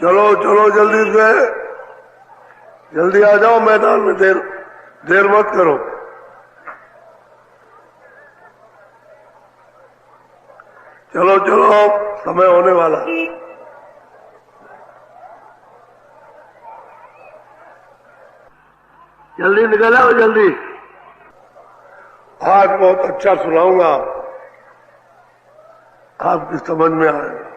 चलो चलो जल्दी से, जल्दी आ जाओ मैदान में, देर मत करो। चलो चलो, समय होने वाला है। जल्दी निकल आओ, जल्दी। आज बहुत अच्छा सुनाऊंगा, आपकी समझ में आएगा।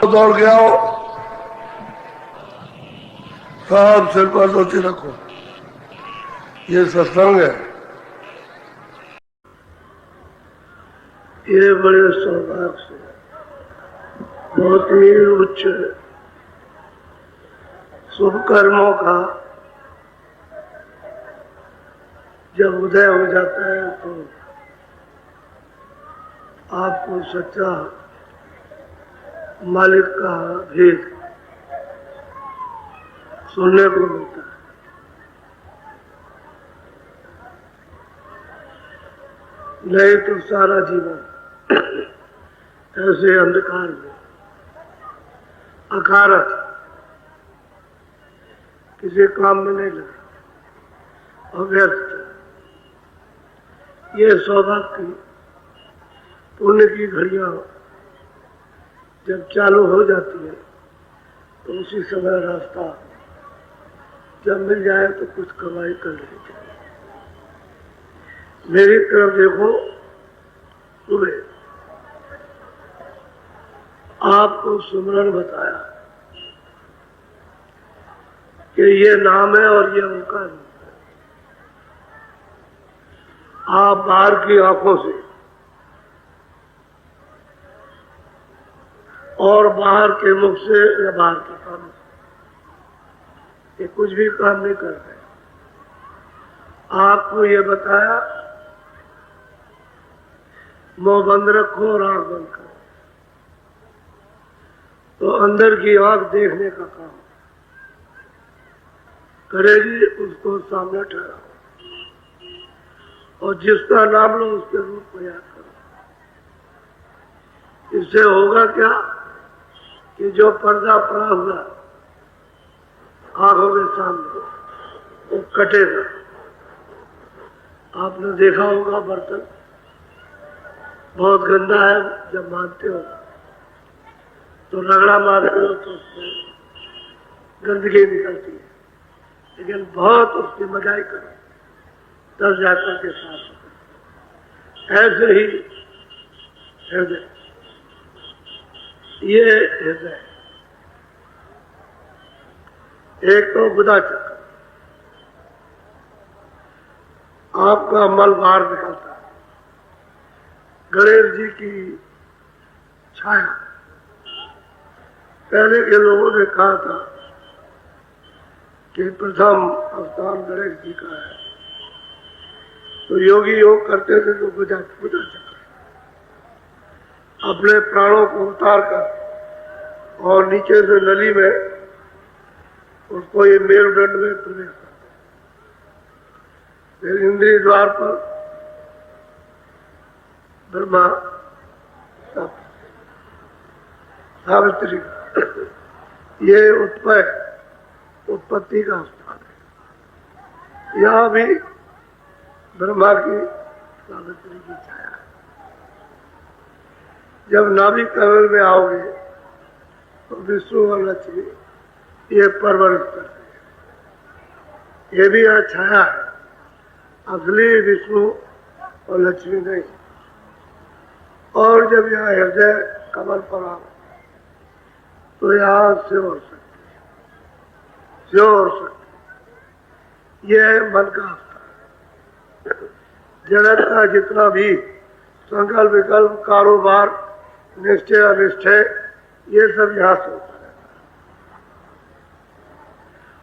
दौड़ के आओ, सब सिर पर धोती रखो, ये सत्संग है। ये बड़े सौभाग्य से बहुत ही उच्च शुभ कर्मों का जब उदय हो जाता है तो आपको सच्चा मालिक का भेद सुनने को मिलता है। नहीं तो सारा जीवन ऐसे अंधकार में अकारत किसी काम में नहीं लगा, अव्यर्थ। ये सौभाग्य की पुण्य की घड़ियां जब चालू हो जाती है तो उसी समय रास्ता जब मिल जाए तो कुछ कमाई कर लेनी चाहिए। मेरी तरफ देखो, सुबह आपको सुमरन बताया कि ये नाम है और ये उनका रूप है। आप बाहर की आंखों से और बाहर के मुख से या बाहर के कानों से ये कुछ भी काम नहीं कर रहे। आपको ये बताया मुंह बंद रखो और आंख बंद करो, तो अंदर की आंख देखने का काम करेगी, उसको सामने ठहराओ और जिसका नाम लो उसके रूप को याद करो। इससे होगा क्या कि जो पर्दा पड़ा हुआ आंखों के सामने वो कटेगा। आपने देखा होगा बर्तन बहुत गंदा है, जब मानते हो तो रगड़ा मारते हो तो उसमें गंदगी निकलती है, लेकिन बहुत उसकी मजाई करो तब जाकर के साफ होता है। ऐसे ही हृदय, ये हृदय एक तो बुधा चक्र, आपका मल बाहर निकलता है। गणेश जी की छाया, पहले के लोगों ने कहा था कि प्रथम अवतार गणेश जी का है, तो योगी योग करते थे तो बुधा चक्र अपने प्राणों को उतार कर और नीचे से नली में उसको ये मेरुदंड में प्रवेश करते, फिर इंद्रिय द्वार पर ब्रह्मा सावित्री, ये उत्पत्ति का स्थान है। यहाँ भी ब्रह्मा की सावित्री की छाया है। जब नाभि कमल में आओगे तो विष्णु और लक्ष्मी ये परवरिश करते हैं। ये भी यहाँ छाया है, असली विष्णु और लक्ष्मी नहीं। और जब यहाँ हृदय कमल पर आओ तो यहाँ शिव और शक्ति, शिव और शक्ति, ये मन का अवस्था है। जगत का जितना भी संकल्प विकल्प कारोबार निश्चय अनिश्चय ये सब यहाँ से होता रहता है।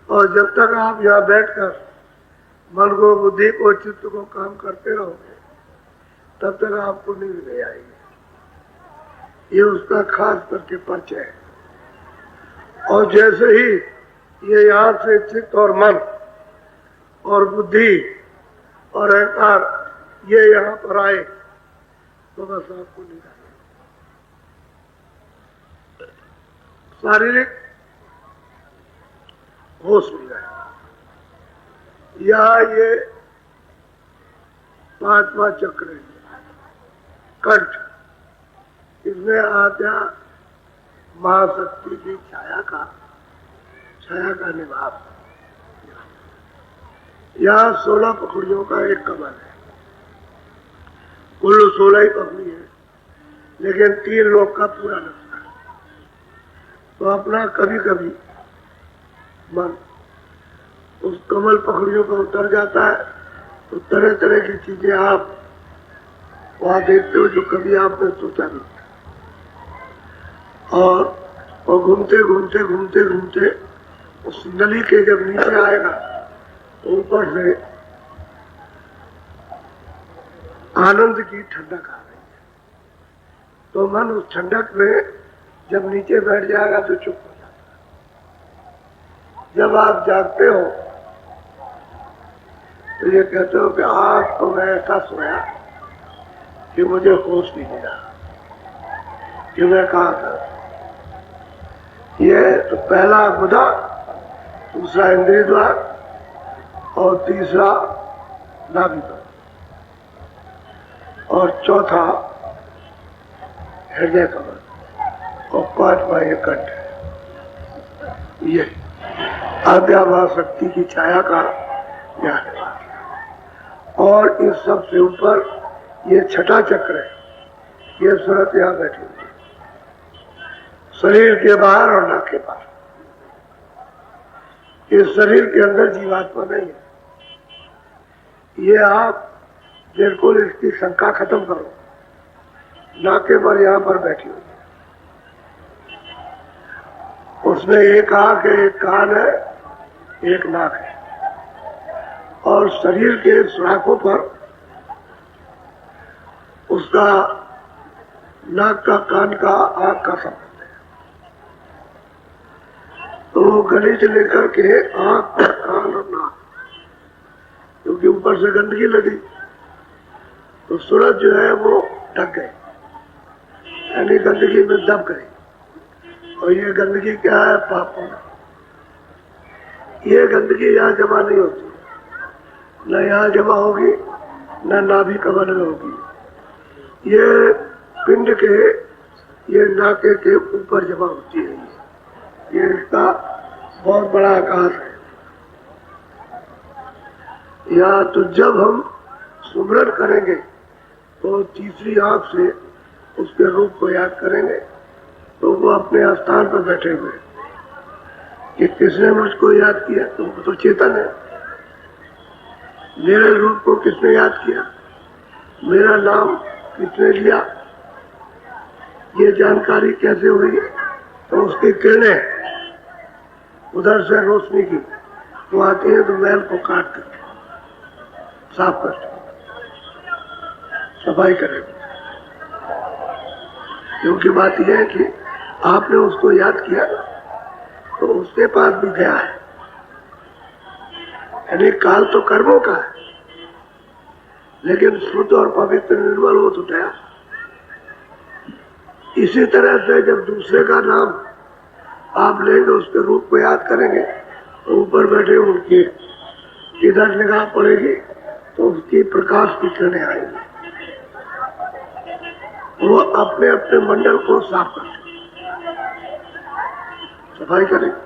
और जब तक आप यहाँ बैठकर मन को, बुद्धि को, चित्त को काम करते रहोगे तब तक आपको नींद नहीं आएगी। ये उसका खास करके परिचय है। और जैसे ही ये यहाँ से चित्त और मन और बुद्धि और अहंकार ये यहाँ पर आए तो बस आपको नींद आएगी। शारीरिक होश मिल गए। यहाँ ये 5वां चक्र है, कंठ, इसमें आत्या महाशक्ति की छाया का निवास। यहाँ 16 पखड़ियों का एक कमल है। कुल 16 ही पखड़ी है, लेकिन 3 लोग का पूरा लगता है। तो अपना कभी कभी मन उस कमल पखड़ियों पर उतर जाता है, तो तरह तरह की चीजें आप वहां देखते हो जो कभी आपने सोचा नहीं। और घूमते घूमते घूमते घूमते उस नली के जब नीचे आएगा तो ऊपर से आनंद की ठंडक आ रही है। तो मन उस ठंडक में जब नीचे बैठ जाएगा तो चुप हो जाता है। जब आप जागते हो तो ये कहते हो कि आज तो मैं ऐसा सोया कि मुझे होश नहीं मिला कि मैं कहाँ था। ये तो पहला गुदा, दूसरा इंद्रिय द्वार और तीसरा नाभि द्वार और चौथा हृदय कमल और 5वां ये कंठ। ये आद्याभास शक्ति की छाया का ज्ञान है। और इस सब से ऊपर ये 6ठा चक्र है। ये सूरत यहाँ बैठी हुई है, शरीर के बाहर और नाक के बाहर। इस शरीर के अंदर जीवात्मा नहीं है। ये आप बिल्कुल इसकी शंका खत्म करो। नाके पर यहाँ पर बैठी हुई है, उसमें एक आंख है, एक कान है, एक नाक है। और शरीर के सुराखों पर उसका नाक का, कान का, आंख का संबंध है। तो गले से लेकर के आंख, कान और नाक, क्योंकि ऊपर से गंदगी लगी तो सूरज जो है वो ढक गए, यानी गंदगी में दब गई। और ये गंदगी क्या है? पापों। ये गंदगी यहाँ जमा नहीं होती, न यहाँ जमा होगी न नाभि कमल में होगी। ये पिंड के, ये नाके के ऊपर जमा होती है। ये इसका बहुत बड़ा आकाश है। या तो जब हम सुमरन करेंगे तो तीसरी आंख से उसके रूप को याद करेंगे, तो वो अपने स्थान पर बैठे हुए कि किसने मुझको याद किया, तो वो तो चेतन है। मेरे रूप को किसने याद किया, मेरा नाम किसने लिया, ये जानकारी कैसे हुई, तो उसकी किरणें उधर से रोशनी की तो आती है, तो मैल को काट कर साफ करते, सफाई करेंगे। क्योंकि बात यह है कि आपने उसको याद किया तो उसके पास भी गया है, यानी काल तो कर्मों का है, लेकिन शुद्ध और पवित्र निर्मल हो तो गया। इसी तरह से जब दूसरे का नाम आप लेंगे, उसके रूप को याद करेंगे, तो ऊपर बैठे उनकी इधर निगाह पड़ेगी तो उसकी प्रकाश की किरणें आएंगी। वो अपने अपने मंडल को साफ करते, सफाई करेंगे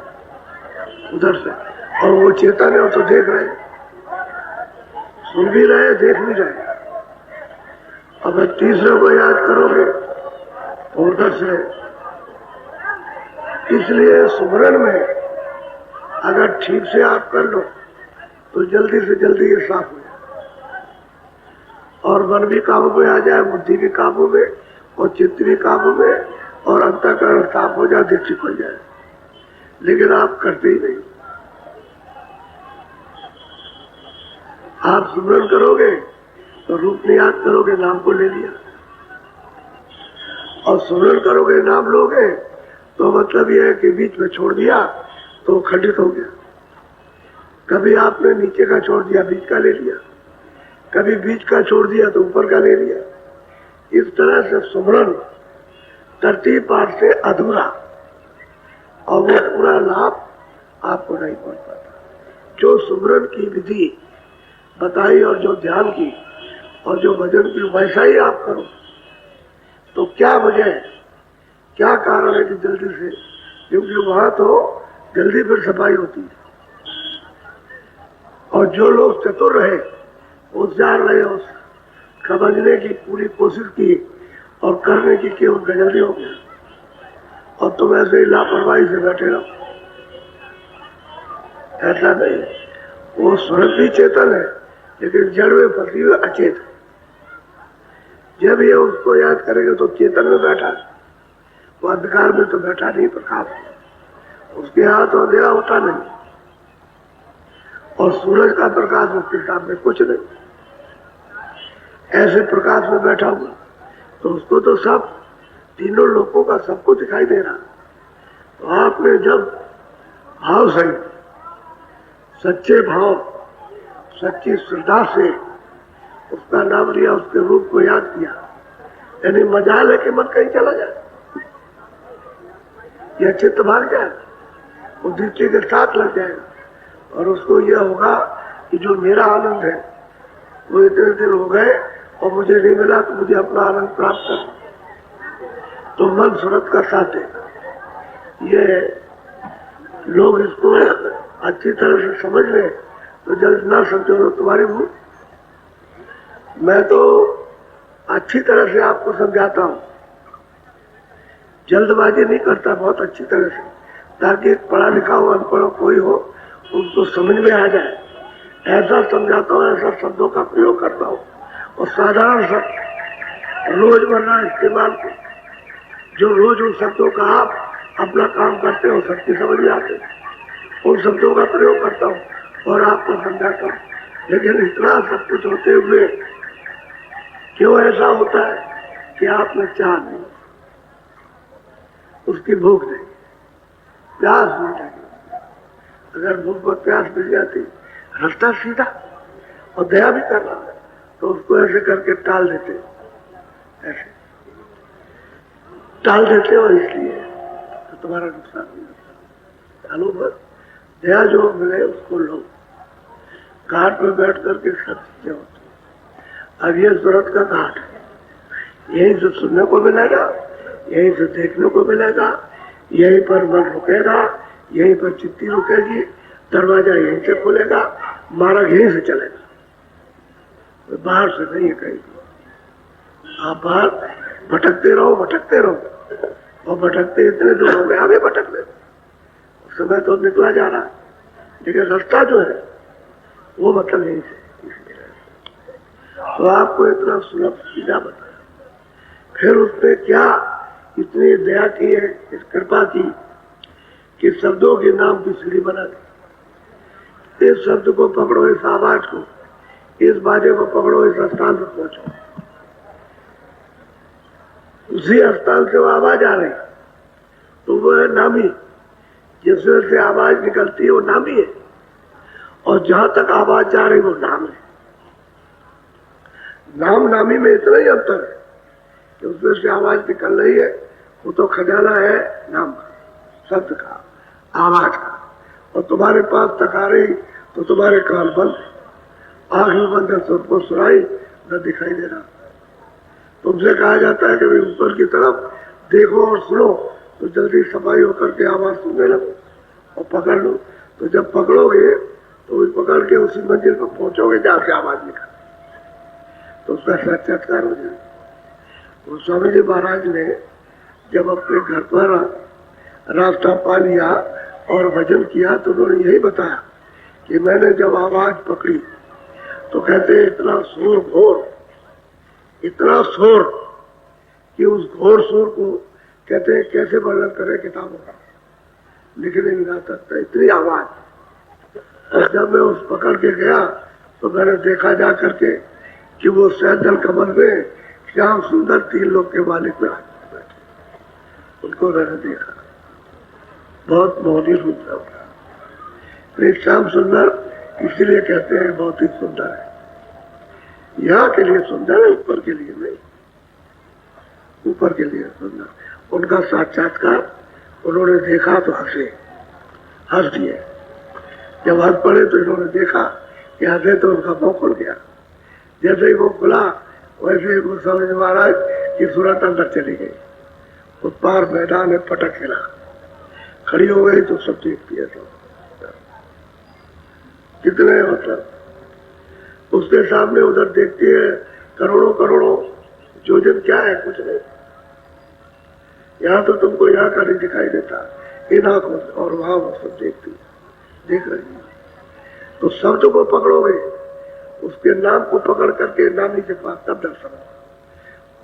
उधर से। और वो चेतन है, वो तो देख रहे, सुन भी रहे, देख भी रहे। अब तीसरे को याद करोगे तो उधर से। इसलिए सुमरन में अगर ठीक से आप कर लो तो जल्दी से जल्दी ये साफ हो जाए, और मन भी काबू में आ जाए, बुद्धि भी काबू में, और चित्त भी काबू में, और अंतःकरण साफ हो जाए, दृष्टि खुल जाए। लेकिन आप करते ही नहीं। आप सुमरन करोगे तो रूप नहीं याद करोगे, नाम को ले लिया। और सुमरन करोगे, नाम लोगे, तो मतलब यह है कि बीच में छोड़ दिया तो खंडित हो गया। कभी आपने नीचे का छोड़ दिया, बीच का ले लिया, कभी बीच का छोड़ दिया तो ऊपर का ले लिया। इस तरह से सुमरन तरतीब पाठ से अधूरा, और वो पूरा लाभ आपको नहीं पहुंच पाता। जो सुमरन की विधि बताई और जो ध्यान की और जो भजन की वैसा ही आप करो, तो क्या वजह है, क्या कारण है कि जल्दी से, क्योंकि वहां तो जल्दी फिर सफाई होती है। और जो लोग चतुर रहे, होशियार रहे, उस समझने की पूरी कोशिश की और करने की उनका जल्दी हो गया, और तुम ऐसे ही लापरवाही से बैठे रहो। ऐसा नहीं, वो स्वयं भी चेतन है लेकिन जड़ में फंसी हुई अचेत है। जब ये उसको याद करेगा तो चेतन में बैठा, वो अंधकार में तो बैठा नहीं, प्रकाश में। उसके हाथ अंधेरा होता नहीं, और सूरज का प्रकाश उसके सामने कुछ नहीं। ऐसे प्रकाश में बैठा हुआ तो उसको तो सब तीनों लोगों का सबको दिखाई दे रहा। तो आपने जब भाव से, सच्चे भाव, सच्ची श्रद्धा से उसका नाम लिया, उसके रूप को याद किया, यानी मजाल है कि मन कहीं चला जाए, यह चित्त भाग जाए, वो दृष्टि के साथ लग जाएगा। और उसको यह होगा कि जो मेरा आनंद है वो इतने दिन हो गए और मुझे नहीं मिला, तो मुझे अपना आनंद प्राप्त कर, तो मन सूरत का साथ है। ये लोग इसको अच्छी तरह से समझ ले, तो जल्द ना समझो तो तुम्हारी भूल। मैं तो अच्छी तरह से आपको समझाता हूँ, जल्दबाजी नहीं करता, बहुत अच्छी तरह से, ताकि पढ़ा लिखा हो अनपढ़ हो कोई हो उनको समझ में आ जाए। ऐसा समझाता हूँ, ऐसा शब्दों का प्रयोग करता हूँ, और साधारण शब्द रोजमर्रा इस्तेमाल को, जो रोज उन शब्दों का आप अपना काम करते हो, सबकी समझ में आते, उन शब्दों का प्रयोग करता हूँ और आपको समझाता हूँ। लेकिन इतना सब कुछ होते हुए क्यों ऐसा होता है कि आपने चाह नहीं, उसकी भूख नहीं, प्यास नहीं लगी। अगर भूख और प्यास मिल जाती, रास्ता सीधा और दया भी कर रहा है, तो उसको ऐसे करके टाल देते, ऐसे टाल देते हो, इसलिए तो तुम्हारा नुकसान नहीं होता। चलो बस, दया जो मिले उसको लो। घाट पर बैठ करके सब चीजें होती। अब ये सूरत का घाट है, यहीं से सुनने को मिलेगा, यहीं से देखने को मिलेगा, यहीं पर मन रुकेगा, यहीं पर चित्ती रुकेगी, दरवाजा यहीं से खुलेगा, मार्ग यहीं से चलेगा, बाहर से नहीं है कहीं। आप बाहर भटकते रहो, भटकते रहो, और भटकते इतने दूर हो गए, आगे भटक ले, समय तो निकला जा रहा है, लेकिन रास्ता जो है वो मतलब यहीं से। तो आपको इतना सुलभ सीधा बताया, फिर उसने क्या इतनी दया की है, इस कृपा की कि शब्दों के नाम की सीढ़ी बना दी। इस शब्द को पकड़ो, इस आवाज को, इस बाजे को पकड़ो, इस स्थान पर पहुंचो। उसी स्थान से वो आवाज आ रही, तो वो है नामी, जिसमें से आवाज निकलती है वो नामी है, और जहां तक आवाज जा रही वो नाम है। नाम नामी में इतना ही अंतर है कि उसमें से आवाज निकल रही है, वो तो खजाना है नाम का, शब्द का, आवाज का, और तुम्हारे पास तक आ रही तो तुम्हारे कान बंद, आंख में बंद है, सबको सुनाई न दिखाई दे रहा। तुमसे कहा जाता है कि भाई ऊपर की तरफ देखो और सुनो, तो जल्दी सफाई होकर के आवाज सुनने लगो और पकड़ लो। तो जब पकड़ोगे तो पकड़ के उसी मंजिल पर पहुंचोगे जहां से आवाज निकल, तो उसका साक्षात्कार हो जाए। तो स्वामी जी महाराज ने जब अपने घर पर रास्ता पा लिया और भजन किया, तो उन्होंने यही बताया कि मैंने जब आवाज पकड़ी तो कहते इतना शोर घोर, इतना शोर कि उस घोर शोर को कहते हैं कैसे वर्णन करे किताबों का, लिखने नहीं आ सकता, इतनी आवाज। और जब मैं उस पकड़ के गया तो मैंने देखा जा करके कि वो सैदल कमल में श्याम सुंदर 3 लोग के मालिक में बैठे, उनको मैंने देखा, बहुत मौनी सुंदर होगा। श्याम सुंदर इसलिए कहते हैं बहुत ही सुंदर है, यहाँ के लिए सुंदर है, ऊपर के लिए नहीं, ऊपर के लिए सुंदर। उनका साक्षात्कार उन्होंने देखा तो हंस दिए। जब हंस पड़े तो इन्होंने देखा कि हंसे तो उनका मुंह खुल गया। जैसे ही वो खुला वैसे ही वो समझ महाराज की सूरत अंदर चली गई। वो पार मैदान में पटक गिरा, खड़ी हो गई तो सब देखती है। सब कितने मतलब उसके सामने उधर देखती है करोड़ों करोड़ों जोजन, क्या है कुछ नहीं। यहाँ तो तुमको यहाँ का नहीं दिखाई देता इन आंखों से, और वहां वो सब देखती है, देख रही है। तो शब्द को पकड़ोगे, उसके नाम को पकड़ करके नामी के पास तब दर्शन होगा।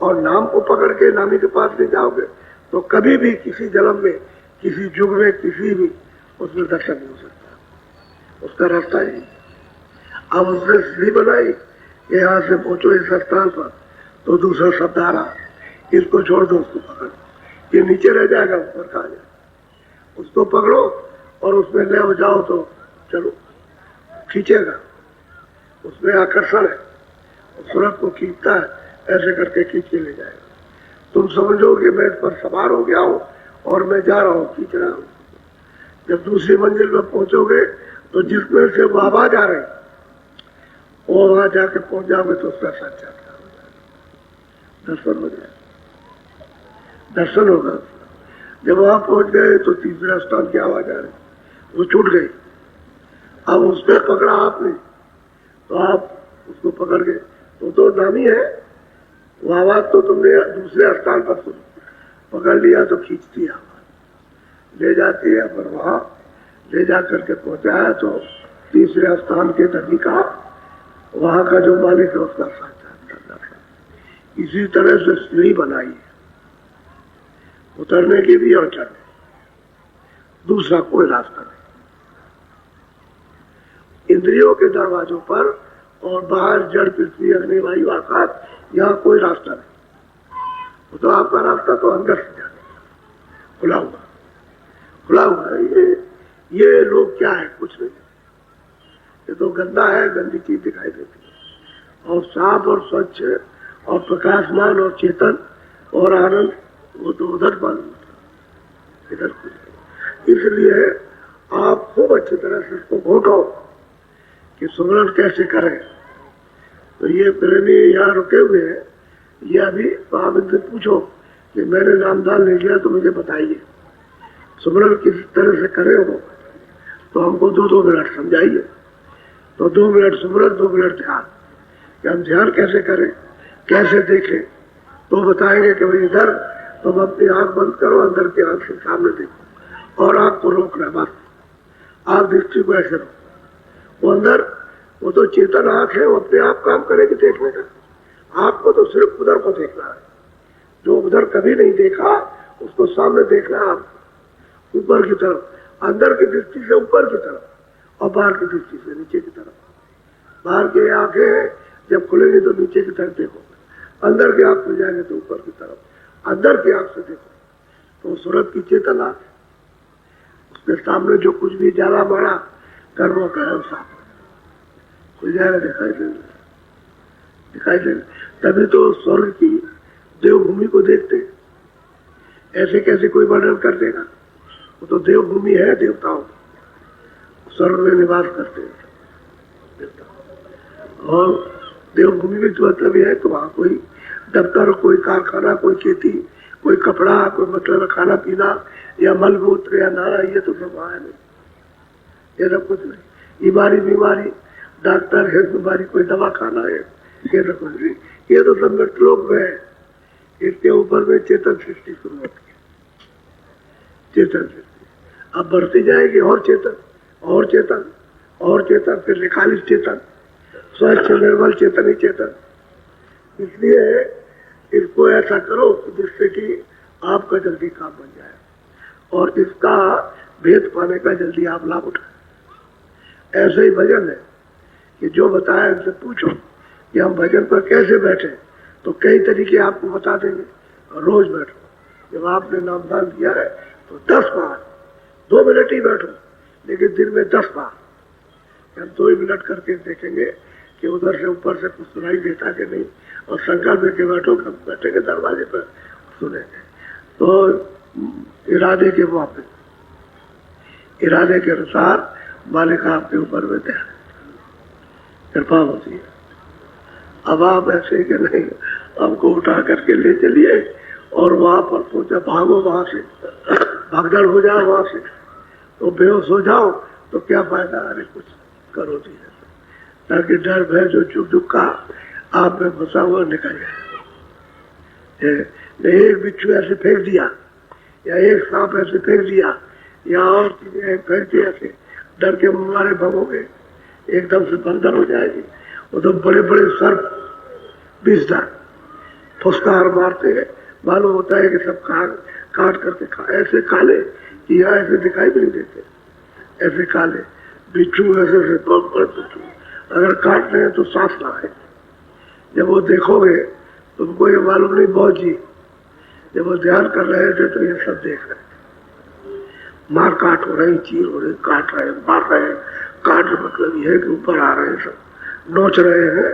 और नाम को पकड़ के नामी के पास नहीं जाओगे तो कभी भी किसी जन्म में, किसी युग में, किसी भी उसमें दर्शन नहीं हो सकता। उसका रास्ता ही अब उसने सीढ़ी बनाई, यहाँ से पहुंचो इस स्थान पर, तो दूसरा शब्द आ रहा, इसको छोड़ दो, उसको पकड़ो, ये नीचे रह जाएगा, ऊपर कहा जाए, उसको पकड़ो और उसमें ले हो जाओ तो चलो, खींचेगा, उसमें आकर्षण है, सूरत को खींचता है, ऐसे करके खींच के ले जाएगा। तुम समझो कि मैं इस पर सवार हो गया हूं और मैं जा रहा हूँ, खींच रहा हूँ। जब दूसरी मंजिल पर पहुंचोगे तो जिसमें से वो आवाज आ रही वो वहां जाके पहुंच जाओगे तो उसका साक्षात्कार हो जाएगा, दर्शन हो जाएगा, दर्शन होगा। जब वहां पहुंच गए तो तीसरे स्थान की आवाज आ रही, वो छूट गई। अब उसने पकड़ा आपने, तो आप उसको पकड़ गए, तो नामी है, वो आवाज तो तुमने दूसरे स्थान पर सुन, पकड़ लिया तो खींचती है आवाज, ले जाती है। पर वहां ले जा करके पहुंचाया तो तीसरे स्थान के नदी का, वहां का जो मालिक है उसका साक्षात्कार। इसी तरह से सीढ़ी बनाई है, उतरने की भी और चढ़ने, दूसरा कोई रास्ता नहीं। इंद्रियों के दरवाजों पर और बाहर जड़, पृथ्वी, अग्नि, वायु, आकाश, यहाँ कोई रास्ता नहीं। तो आपका रास्ता तो अंदर से जाने का खुला हुआ, खुला हुआ। ये लोग क्या है, कुछ नहीं, ये तो गंदा है, गंदी चीज दिखाई देती है। और साफ और स्वच्छ और प्रकाशमान और चेतन और आनंद, वो तो उधर मालूम होता, इधर कुछ। इसलिए आप खूब अच्छी तरह से इसको घोटो कि सुमरण कैसे करें। तो ये प्रेमी यहाँ रुके हुए हैं, ये अभी आप इनसे पूछो कि मैंने नामदान ले लिया तो मुझे बताइए सुमरण किस तरह से करें वो, तो हमको 2-2 मिनट समझाइए। तो 2 मिनट सुमरण, 2 मिनट ध्यान, कि हम ध्यान कैसे करें, कैसे देखें, तो बताएंगे कि भाई इधर तुम अपनी आंख बंद करो, अंदर की आंख से सामने देखो और आंख को रोकना, बस आंख दृष्टि को ऐसे रोको। वो अंदर, वो तो चेतन आंख है, वो अपने आप काम करेगी देखने का। आपको तो सिर्फ उधर को देखना है, जो उधर कभी नहीं देखा उसको सामने देखना है। आप ऊपर की तरफ, अंदर की दृष्टि से ऊपर की तरफ और बाहर की दृष्टि से नीचे की तरफ। बाहर की आंखें जब खुलेंगी तो नीचे की तरफ देखोगे, अंदर की आंख खुल जाएंगे तो ऊपर की तरफ, अंदर की आंख से देखो तो सूरत की चेतना, उसके सामने जो कुछ भी जाला बड़ा कर्मों का है सामने खुल जाएगा, दिखाई देगा। तभी तो स्वर्ग की देवभूमि को देखते, ऐसे कैसे कोई वर्णन कर देगा। वो तो देवभूमि है, देवताओं स्वर्ग में निवास करते हैं देवता। और देवभूमि में जो मतलब है तो वहां कोई दफ्तर, कोई कारखाना, कोई खेती, कोई कपड़ा, कोई मतलब खाना पीना या मलमूत्र या नारा, ये तो सब वहां नहीं, ये सब कुछ नहीं। बीमारी, डॉक्टर है, बीमारी कोई दवा खाना है, ये सब कुछ नहीं। ये तो सब श्लोक में है। इसके ऊपर में चेतन सृष्टि शुरू होती है, चेतन सृष्टि अब बढ़ती जाएगी, और चेतन और चेतन और चेतन, फिर 41 चेतन, स्वच्छ निर्मल चेतन ही चेतन। इसलिए इसको ऐसा करो जिससे कि आपका जल्दी काम बन जाए और इसका भेद पाने का जल्दी आप लाभ उठाए। ऐसे ही भजन है कि जो बताया उनसे पूछो कि हम भजन पर कैसे बैठे, तो कई तरीके आपको बता देंगे। रोज बैठो, जब आपने नामदान दिया है तो 10 बार, 2 मिनट ही बैठो, लेकिन दिन में 10 बार। हम 2 मिनट करके देखेंगे कि उधर से ऊपर से कुछ सुनाई देता कि नहीं, और संकल्प लेके बैठो, कब बैठेंगे दरवाजे पर सुनेंगे। तो इरादे के वापस, इरादे के अनुसार मालिक आपके ऊपर में ध्यान कृपा होती है। अब आप ऐसे कि नहीं हमको उठा करके ले चलिए और वहां पर सोचा भागो, वहां से भगदड़ हो जाओ, वहां से तो बेहोश हो जाओ तो क्या फायदा। अरे कुछ करो जी ताकि डर भय जो चुप चुप का आप में फंसा हुआ निकल जाए। एक बिच्छू ऐसे फेंक दिया या एक सांप ऐसे फेंक दिया या और चीजें फेंक दिया ऐसे डर के मारे भगोगे एकदम से बंदर हो जाएगी। वो तो बड़े बड़े सर्प विषधर फुसकार मारते हैं, मालूम होता है कि सब काट करके ऐसे काले कि यहाँ ऐसे दिखाई भी नहीं देते, ऐसे काले बिच्छू ऐसे बड़े बिच्छू अगर काट रहे हैं तो सांस ना आए। जब वो देखोगे तुमको ये मालूम नहीं बहुत जी, जब वो ध्यान कर रहे थे तो ये सब देख रहे थे, मार काट हो रही, चीर हो रही, काट रहे मार रहे, काट मतलब ये है कि ऊपर आ रहे हैं, सब नोच रहे हैं।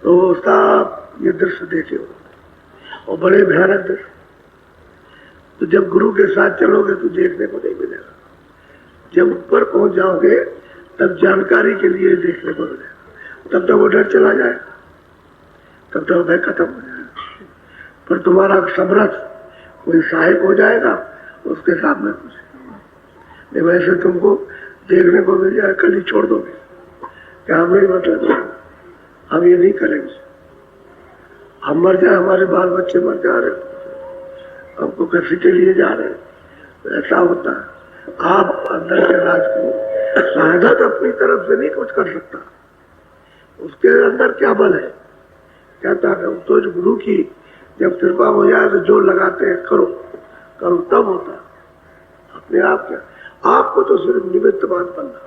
तो उसका ये दृश्य देखे हो और बड़े भयानक दृश्य। तो जब गुरु के साथ चलोगे तो देखने को नहीं मिलेगा, जब ऊपर पहुंच जाओगे तब जानकारी के लिए देखने को मिलेगा। तब तक वो डर चला जाएगा, तब तक भय खत्म हो जाएगा। पर तुम्हारा समरथ कोई सहायक हो जाएगा, उसके सामने कुछ नहीं। वैसे तुमको देखने को मिल जाए, कल ही छोड़ दोगे क्या हम नहीं, मतलब हम ये नहीं करेंगे, हम मर जाए, हमारे बाल बच्चे मर जा रहे, हमको किसी के लिए जा रहे हैं, ऐसा होता है। आप अंदर के राज को शहादत अपनी तरफ से नहीं कुछ कर सकता, उसके अंदर क्या बल है, क्या ताकत। तो जो गुरु की जब कृपा हो जाए तो जो लगाते हैं करो करो तब होता है। अपने आप क्या, आपको तो सिर्फ निमित्त बात बनना,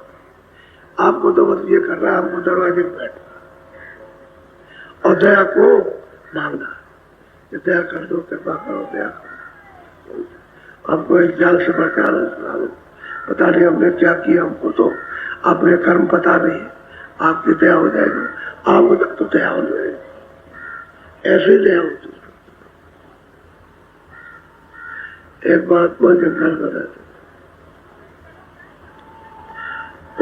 आपको तो बस ये करना है, हमको दरवाजे पर बैठना और दया को मांगना, दया कर दो, कृपा करो, दया करो। हमको एक जाल से बचा लो, पता नहीं हमने क्या किया, हमको तो अपने कर्म पता नहीं है, आपकी दया हो जाएगी, आपको तो दया हो जाएगी, ऐसे दया होती है। एक महात्मा जंगल में रहते,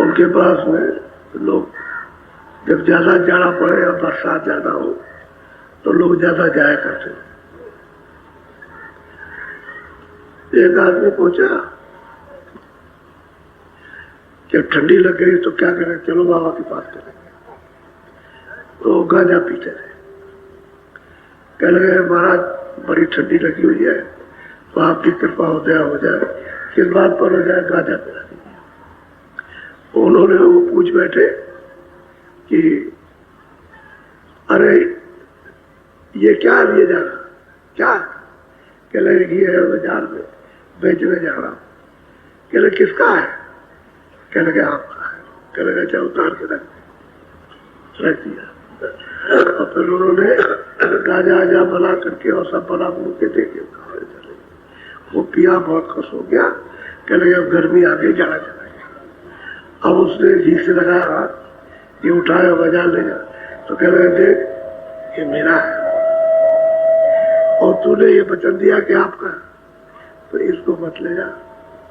उनके पास में लोग जब ज्यादा जाड़ा पड़े या बरसात ज्यादा हो तो लोग ज्यादा जाया करते। एक आदमी पूछा जब ठंडी लग गई तो क्या करें, चलो बाबा के पास चलेंगे। तो गांजा पीते थे, कह लगे महाराज बड़ी ठंडी लगी हुई है तो आपकी कृपा हो दया हो जाए, किस बात पर हो जाए, गांजा पिला दीजिए। उन्होंने वो पूछ बैठे कि अरे ये क्या लिए जा रहा, क्या, कह लगे ये है बाजार में बेचने जा रहा हूं। कह लगे किसका है, कह लगे आपका है। कह लगे अच्छा उतार के रख दिया। और फिर उन्होंने गाजा आजा बना करके और सब बना बूढ़ के देखे, वो पिया, बहुत खुश हो गया। कह लगे अब गर्मी आ गई, जाना चला गया। अब उसने जी से लगाया, ये उठाया बाजार ले जा, तो कह लगे देख ये मेरा है और तूने ये वचन दिया कि आपका, तो इसको मत ले जा,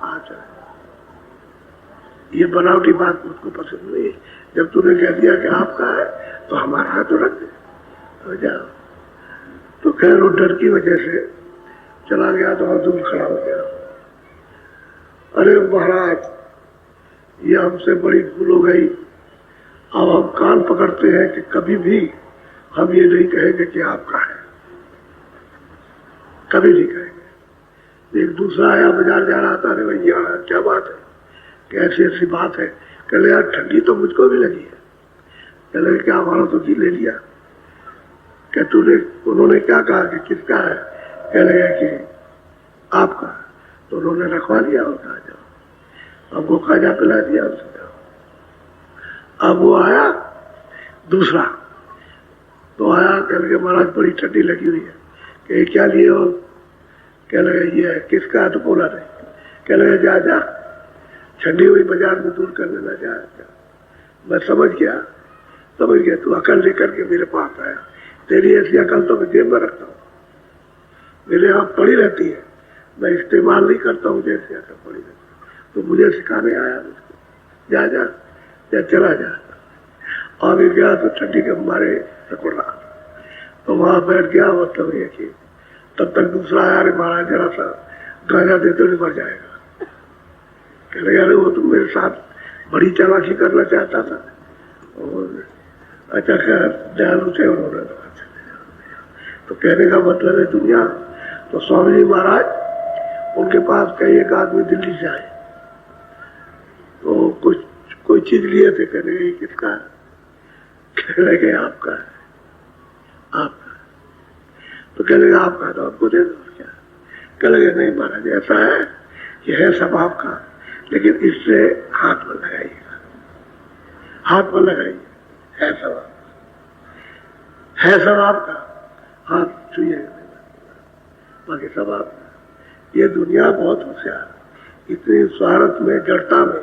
आ जाए। ये बनावटी बात मुझको पसंद नहीं, जब तूने कह दिया कि आपका है तो हमारा है तो रख दे, तो जाओ। तो खैर वो डर की वजह से चला गया तो दूर खड़ा हो गया। अरे महाराज ये हमसे बड़ी भूल हो गई, अब हम कान पकड़ते हैं कि कभी भी हम ये नहीं कहेंगे कि आपका है, कभी नहीं कहेंगे। एक दूसरा आया, बाजार जा रहा था, अरे भैया क्या बात है, कैसी ऐसी बात है। कह लगे यार ठंडी तो मुझको भी लगी है। कह लगे क्या हमारा तो जी ले लिया। क्या तूने, उन्होंने क्या कहा कि किसका है, कह लगे कि आपका, तो उन्होंने रखवा दिया और कहा जाओ, हमको खाजा पिला दिया उसने। अब वो आया दूसरा, तो आया, कह लगे महाराज बड़ी ठंडी लगी हुई है, कि क्या लिए हो, कह लगे ये है, किसका है, तो बोला नहीं। कह लगे जा जा, ठंडी हुई बाजार में दूर कर लेना, जा। मैं समझ गया तू अकल लेकर के मेरे पास आया, तेरी ऐसी अकल तो मैं जेब में रखता हूँ, मेरे यहाँ पड़ी रहती है, मैं इस्तेमाल नहीं करता हूँ जैसे आकर पड़ी तो मुझे सिखाने आया उसको, जा जा या चला जा। आगे गया तो ठंडी के मारे टकोर रहा, तो वहां बैठ गया। मतलब ये कि तब तक दूसरा आया, अरे महाराज जरा सा गांजा देते नहीं मर जाएगा। कह लगे अरे वो तो मेरे साथ बड़ी चालाकी करना चाहता था, और अच्छा खैर दयालु थे उन्होंने। तो कहने का मतलब है दुनिया। तो स्वामी जी महाराज उनके पास कई एक आदमी दिल्ली से आए, तो कुछ कोई चीज लिए थे। कहने लगे किसका है? कहने लगे आपका है। आपका? तो कहने लगे आपका तो आपको दे दो क्या? कहने लगे नहीं महाराज ऐसा है कि है सब आपका, लेकिन इससे हाथ में लगाइएगा, हाथ में लगाइए, है सब आपका, है सब आपका, हाथ छुइएगा बाकी सब आपका। ये दुनिया बहुत होशियार, इतनी स्वार्थ में जड़ता में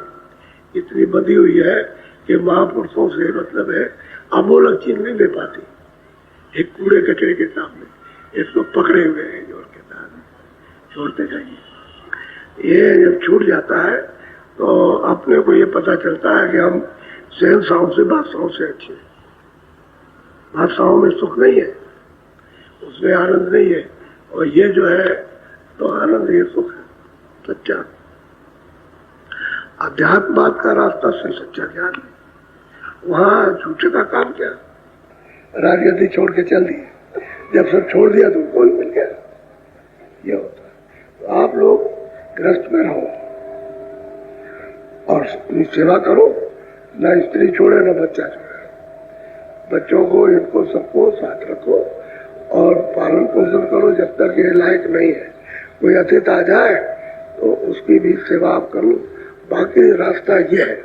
इतनी बंधी हुई है कि महापुरुषों से मतलब है अमूलक चीज नहीं ले पाती। एक कूड़े कचरे के सामने इसको पकड़े हुए हैं जोड़ के साथ छोड़ते जाइए। ये जब छूट जाता है तो अपने को ये पता चलता है कि हम शहंशाहों से बादशाहों से अच्छे हैं। बादशाहों में सुख नहीं है, उसमें आनंद नहीं है, और ये जो है तो आनंद, ये सुख है सच्चा। अध्यात्मवाद का रास्ता से सच्चा ज्ञान है। वहां झूठे का काम क्या? राजगद्दी छोड़ के चल दिए, जब सब छोड़ दिया तो कोई मिल गया, ये होता है। तो आप लोग गृहस्थ में रहो और अपनी सेवा करो, ना स्त्री छोड़े ना बच्चा छोड़े। बच्चों को इनको सबको साथ रखो और पालन पोषण करो जब तक ये लायक नहीं है। कोई अतिथि आ जाए तो उसकी भी सेवा आप करो। बाकी रास्ता ये है,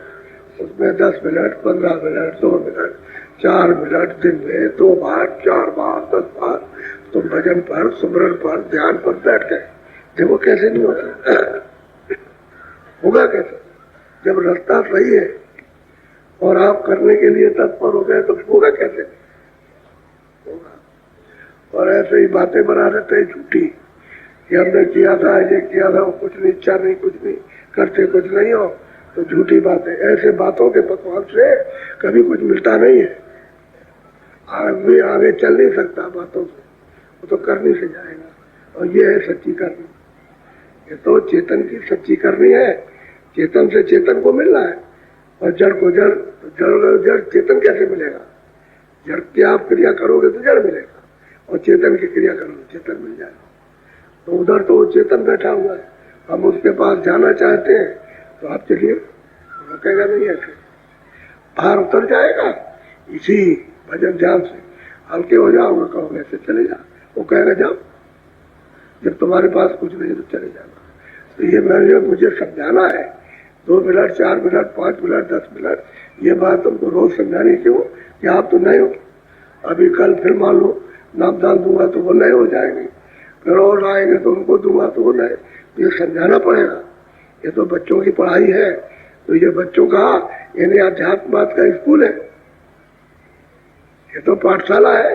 उसमें 10 मिनट 15 मिनट 2 मिनट 4 मिनट दिन में 2 बार 4 बार 10 बार तुम भजन पर, सुमरन पर, ध्यान पर बैठ गए। देखो कैसे नहीं होता, होगा कैसे? जब रास्ता सही है और आप करने के लिए तत्पर हो गए तो होगा कैसे? होगा। और ऐसे ही बातें बना देते हैं झूठी कि हमने किया था, ये किया था, कुछ नहीं, इच्छा नहीं, कुछ नहीं करते, कुछ नहीं हो तो झूठी बातें। ऐसे बातों के पकवान से कभी कुछ मिलता नहीं है। आदमी आगे चल नहीं सकता बातों से, वो तो करनी से जाएगा। और ये है सच्ची करनी, ये तो चेतन की सच्ची करनी है। चेतन से चेतन को मिलना है, और जड़ को जड़, जड़ चेतन कैसे मिलेगा? जड़ की आप क्रिया करोगे तो जड़ मिलेगा, और चेतन की क्रिया करोगे चेतन मिल जाएगा। तो उधर तो चेतन बैठा हुआ है, हम उसके पास जाना चाहते हैं तो आप चलिए, कहेगा नहीं ऐसे, बाहर उतर जाएगा। इसी भजन ध्यान से हल्के हो जाओगे, कहोगे ऐसे चले जाओ, वो कहेगा जाओ, जब तुम्हारे पास कुछ नहीं तो चले जाना। तो ये मैंने मुझे समझाना है 2 मिनट 4 मिनट 5 मिनट 10 मिनट, ये बात तुमको रोज समझानी क्यों कि आप तो नए हो। अभी कल फिर मान लो नामदान दूंगा तो वो नए हो जाएंगे, फिर और आएंगे तो उनको दूंगा तो वो नए। ये समझाना पड़ेगा। ये तो बच्चों की पढ़ाई है, तो ये बच्चों का यानी अध्यात्मवाद का स्कूल है, ये तो पाठशाला है।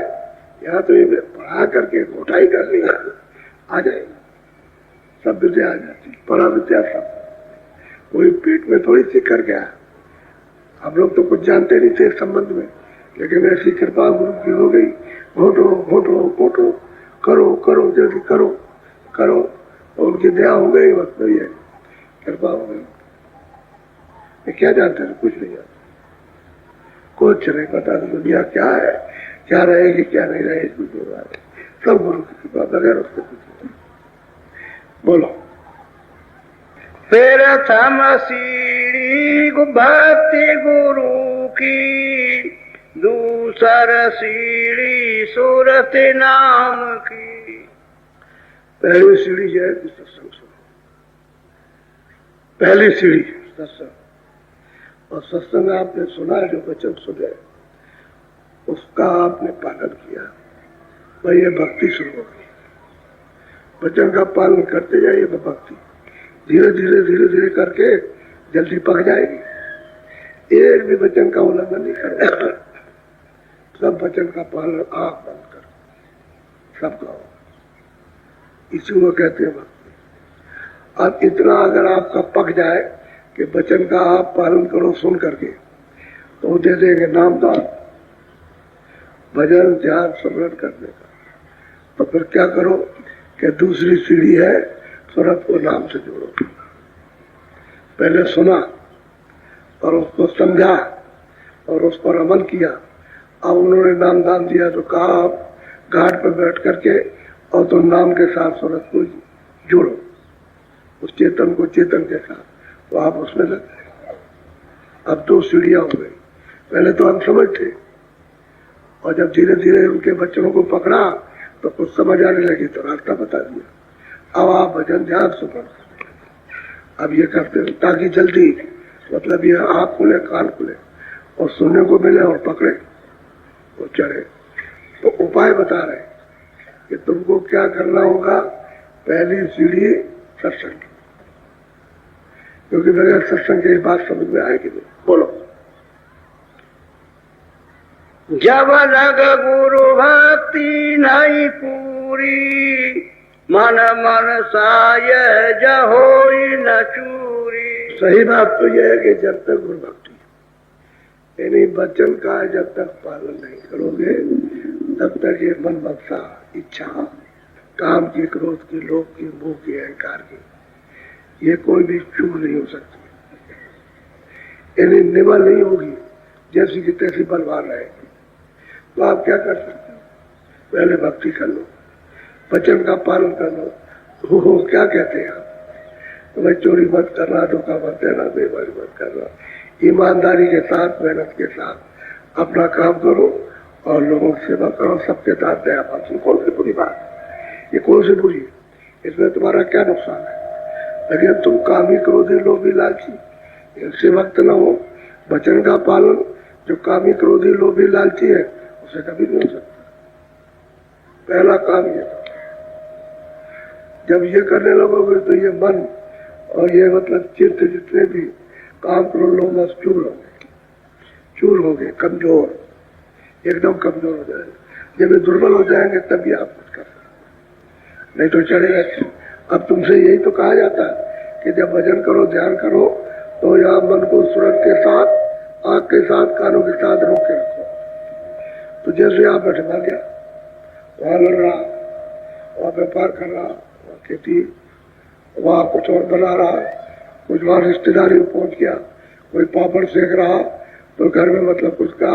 यहाँ तो ये पढ़ा करके मोटाई कर ली आ जाएगी, सब विद्या आ जाती, पढ़ा विद्या सब। कोई पेट में थोड़ी सीख कर गया। हम लोग तो कुछ जानते नहीं थे इस संबंध में, लेकिन ऐसी कृपा गुरु की हो गई। घोटो घोटो घोटो, करो करो जल्दी करो करो, तो उनकी दया हो गई, बस वही है, कृपा हो गई। क्या जानते हैं? कुछ नहीं जानते, कुछ नहीं पता दुनिया क्या है, क्या रहेगी क्या नहीं रहेगी, कुछ नहीं रहा। सब गुरु की कृपा, बगैर उसके कुछ नहीं। बोलो। फिर थम सीढ़ी भक्ति गुरु की, दूसर सीढ़ी सूरत नाम की। पहली सीढ़ी है सत्संग सुनो, पहली सीढ़ी सत्संग। और सत्संग आपने सुना, जो वचन सुने उसका आपने पालन किया, वही ये भक्ति शुरू होगी। वचन का पालन करते जाइए, भक्ति धीरे धीरे धीरे धीरे करके जल्दी पक जाएगी। एक भी वचन का उल्लंघन नहीं करना, सब वचन का पालन आप बंद कर सबका हो। इसी को कहते हैं भक्ति। अब इतना अगर आपका पक जाए कि वचन का आप पालन करो सुन करके, तो दे देंगे नामदान, भजन ध्यान स्मरण करने का। तो फिर क्या करो कि दूसरी सीढ़ी है, सूरत को नाम से जोड़ो। पहले सुना और उसको समझा और उस पर अमल किया। अब उन्होंने नाम दान दिया तो कहा आप घाट पर बैठ करके और तो नाम के साथ सूरत को जोड़ो, उस चेतन को चेतन के साथ, तो आप उसमें लग गए। अब 2 सीढ़ियां हो गई। पहले तो हम समझ थे, और जब धीरे धीरे उनके बच्चों को पकड़ा तो कुछ समझ आने लगी तो रास्ता बता दिया। अब आप भजन ध्यान सुन, अब ये करते हैं ताकि जल्दी, मतलब ये आँख खुले कान खुले और सुनने को मिले और पकड़े और चढ़े। तो उपाय बता रहे कि तुमको क्या करना होगा। पहली सीढ़ी सत्संग, क्योंकि बगैर सत्संग की बात समझ में आएगी नहीं। बोलो। जब लग गुरु भक्ति नहीं पूरी, मन मन साय जहोई न चूरी। सही बात तो यह है कि जब तक गुरु भक्ति यानी वचन का जब तक पालन नहीं करोगे तब तक ये मन मनसा इच्छा, काम की, क्रोध की, लोभ की, मोह की, अहंकार की, ये कोई भी चूक नहीं हो सकती, यानी निमल नहीं होगी, जैसी की तैसी बलवान रहेगी। तो आप क्या कर सकते हो, पहले भक्ति कर लो, वचन का पालन कर लो। वो क्या कहते हैं आप, तो भाई चोरी मत करना, धोखा मत देना, बेईमानी मत करना, ईमानदारी के साथ, मेहनत के साथ अपना काम करो और लोगों की सेवा करो, सबके साथ दया भाव। कौन सी बुरी बात, ये कौन सी बुरी, इसमें तुम्हारा क्या नुकसान है। लेकिन तुम कामी, क्रोधी, लोभी, लालची इनसे वक्त न हो। वचन का पालन जो कामी, क्रोधी, लोभी, लालची है उसे कभी नहीं हो सकता। पहला काम ये, जब ये करने लगोगे तो ये मन और ये मतलब चित्त जितने भी काम करो लोग बस चूर होंगे, कमजोर, एकदम कमजोर हो जाएंगे। जब ये दुर्बल हो जाएंगे तभी आप कुछ कर सकते, नहीं तो चढ़ेगा। अब तुमसे यही तो कहा जाता है कि जब भजन करो, ध्यान करो, तो यहाँ मन को सूरत के साथ, आँख के साथ, कानों के साथ रोक के रखो। तो जैसे आप बैठे मान गया, वहां लड़ रहा, वहां व्यापार कर रहा, वहां खेती, वहां कुछ और बना रहा, कुछ वहां रिश्तेदारी में पहुंच गया, कोई पापड़ सेक रहा, तो घर में मतलब कुछ का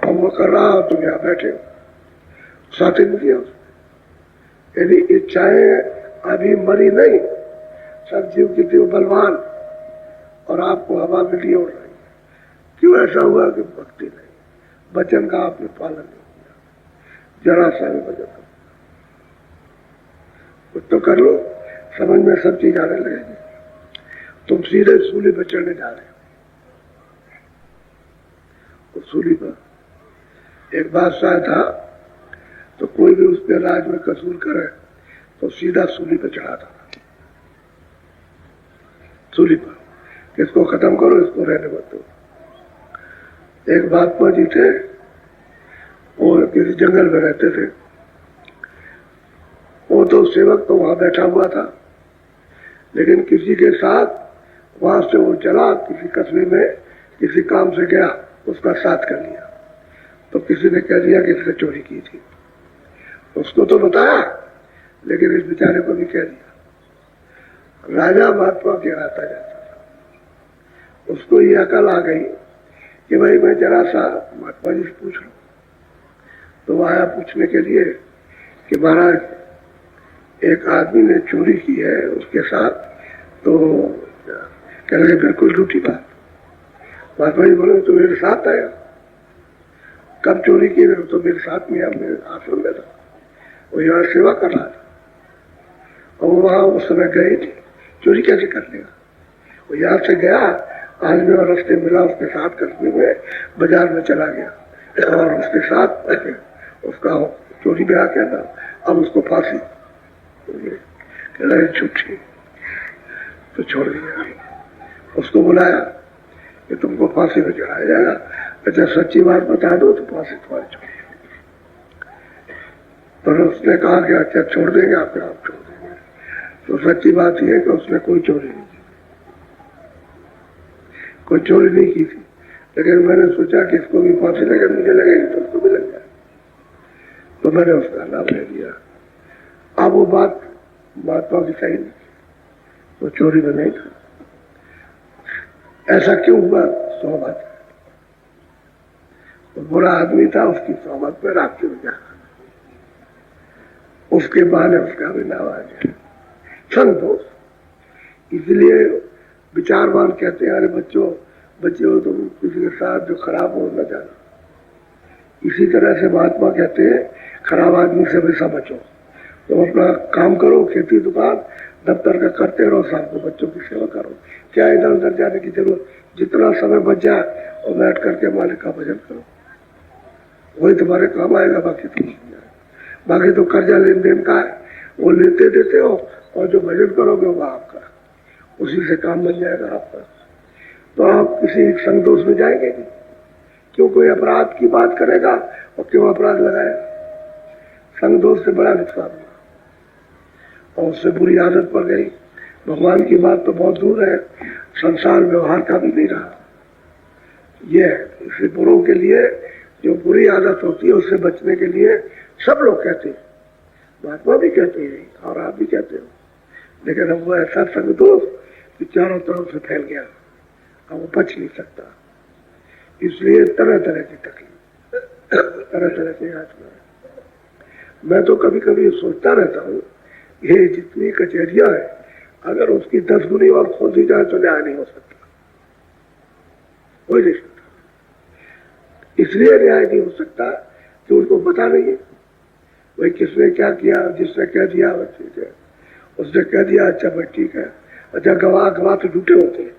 हम कर रहा, तुम यहाँ बैठे हो, साथी नहीं किया। यदि इच्छाएं अभी मरी नहीं, सब जीव की जीव बलवान और आपको हवा में लिए उड़ रही है। क्यों ऐसा हुआ कि भक्ति नहीं, वचन का आपने पालन नहीं किया। जरा सा भी वचन कुछ तो कर लो, समझ में सब चीज आने लगेगी। तुम सीधे सूली पर चढ़ने जा रहे हो। उस सूली पर एक बादशाह था, तो कोई भी उस पर राज में कसूर करे तो सीधा सूली पर चढ़ाता था। सूली पर इसको खत्म करो, इसको रहने मत दो। एक महात्मा जी थे, वो किसी जंगल में रहते थे। वो तो सेवक तो वहां बैठा हुआ था, लेकिन किसी के साथ वहां से वो चला, किसी कस्बे में किसी काम से गया, उसका साथ कर लिया। तो किसी ने कह दिया कि इसने चोरी की थी। उसको तो बताया, लेकिन इस बेचारे को भी कह दिया। राजा महात्मा गिराता जाता था। उसको ये अकल आ गई कि भाई मैं जरा सा महात्मा जी से पूछ लूं। तो वो आया पूछने के लिए कि महाराज एक आदमी ने चोरी की है उसके साथ। तो कह रहे बिल्कुल झूठी बात। महात्मा जी बोले तो मेरे साथ आया। कब चोरी की? तो मेरे साथ में मेरे आश्रम में था, वो यहाँ सेवा कर रहा था। और वहां उस समय गए थे, चोरी कैसे कर लेगा? वो यहाँ से गया, आदमी और रास्ते मिला, उसके साथ कस्बे में बाजार में चला गया और उसके साथ उसका चोरी में आ गया था। अब उसको फांसी कह रहे झूठी, तो छोड़ दिया। उसको बुलाया कि तुमको फांसी में चढ़ाया जाएगा। अच्छा सच्ची बात बता दो तो फांसी तुम्हारी छोड़। पर उसने कहा कि अच्छा छोड़ देंगे, आपने आप छोड़ देंगे। तो सच्ची बात यह है कि उसने कोई चोरी नहीं की, कोई चोरी नहीं की थी। लेकिन मैंने सोचा कि इसको भी फांसी लगे, मुझे लगेगी तो उसको भी लग जाए, तो मैंने उसका नाम ले दिया। अब वो बात महात्मा की सही नहीं, वो चोरी में नहीं था। ऐसा क्यों हुआ? सोहबत, वो बुरा आदमी था, उसकी सोहबत में रास्ते में गया, उसके बहाने उसका भी नाम आ गया संतोष। इसलिए विचारवान कहते हैं, अरे बच्चों बच्चे हो तुम किसी के साथ जो खराब हो न जाना। इसी तरह से महात्मा कहते हैं खराब आदमी से हमेशा बचो। तुम अपना काम करो, खेती दुकान दफ्तर का करते रहो, शाम को बच्चों की सेवा करो, क्या इधर उधर जाने की जरूरत। जितना समय बच जाए और बैठ करके मालिक का भजन करो, वही तुम्हारे काम आएगा। बाकी तो कर्जा लेन देन का है, वो लेते देते हो, और जो भजन करोगे वो आपका, उसी से काम बन जाएगा आपका। तो आप किसी संतोष में जाएंगे नहीं। क्यों कोई अपराध की बात करेगा और क्यों अपराध लगाएगा? संतोष से बड़ा नुकसान हुआ और उससे बुरी आदत पड़ गई। भगवान की बात तो बहुत दूर है, संसार व्यवहार का भी नहीं रहा। ये इसे बुरों के लिए जो बुरी आदत होती है उससे बचने के लिए सब लोग कहते हैं, महात्मा भी कहते हैं और आप भी कहते हो। लेकिन अब वो ऐसा संतोष कि चारों तरफ से फैल गया, अब वो बच नहीं सकता। इसलिए तरह तरह की तकलीफ, तरह तरह के यातना। मैं तो कभी कभी सोचता रहता हूँ, ये जितनी कचहरियां है अगर उसकी 10 गुनी और खोल दी जाए तो न्याय नहीं हो सकता, कोई नहीं सकता। इसलिए न्याय नहीं हो सकता कि उनको पता नहीं है भाई किसने क्या किया। जिसने कह दिया वो ठीक है, उसने कह दिया अच्छा भाई ठीक है। अच्छा गवाह तो झूठे होते हैं,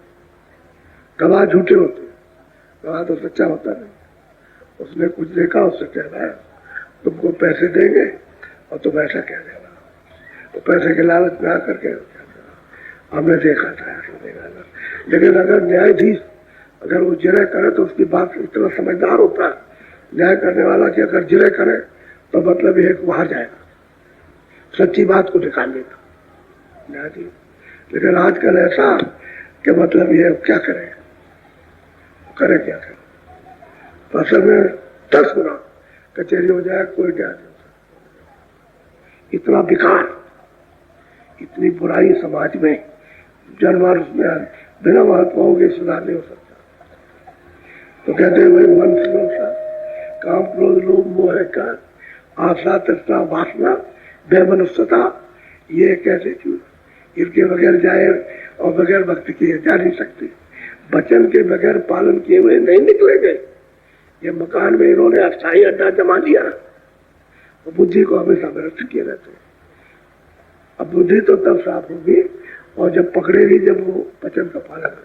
गवाह झूठे होते हैं, गवाह तो सच्चा होता नहीं। उसने कुछ देखा, उससे कह रहा है तुमको पैसे देंगे और तुम ऐसा कह देना, तो पैसे के लालच में आकर के हमने देखा था ऐसा देखा था। लेकिन अगर न्यायाधीश अगर वो जिरह करे तो उसकी बात इतना समझदार होता है न्याय करने वाला कि अगर जिरह करे तो मतलब यह बाहर जाएगा, सच्ची बात को निकाल लेगा न्यायाधीश। लेकिन आजकल ऐसा कि मतलब ये क्या करे, करे क्या करे। तो असल में 10 गुना कचहरी हो जाए कोई न्याय नहीं हो सकता। इतना विकार, इतनी बुराई समाज में, जनवर उसमें बिना महात्माओं के सुधार नहीं हो सकता। तो कहते हैं भाई मन से काम क्रोध लोभ मोह का आशा तृष्णा वासना बेमनुष्यता, ये कैसे चीज इनके बगैर जाए और बगैर भक्ति किए जा नहीं सकते। वचन के बगैर पालन किए हुए नहीं निकलेंगे। ये मकान में इन्होंने अस्थायी अड्डा जमा लिया और बुद्धि को हमेशा भ्रष्ट किए रहते हैं। अब बुद्धि तो तब साफ होगी और जब पकड़ेगी जब वो वचन का पालन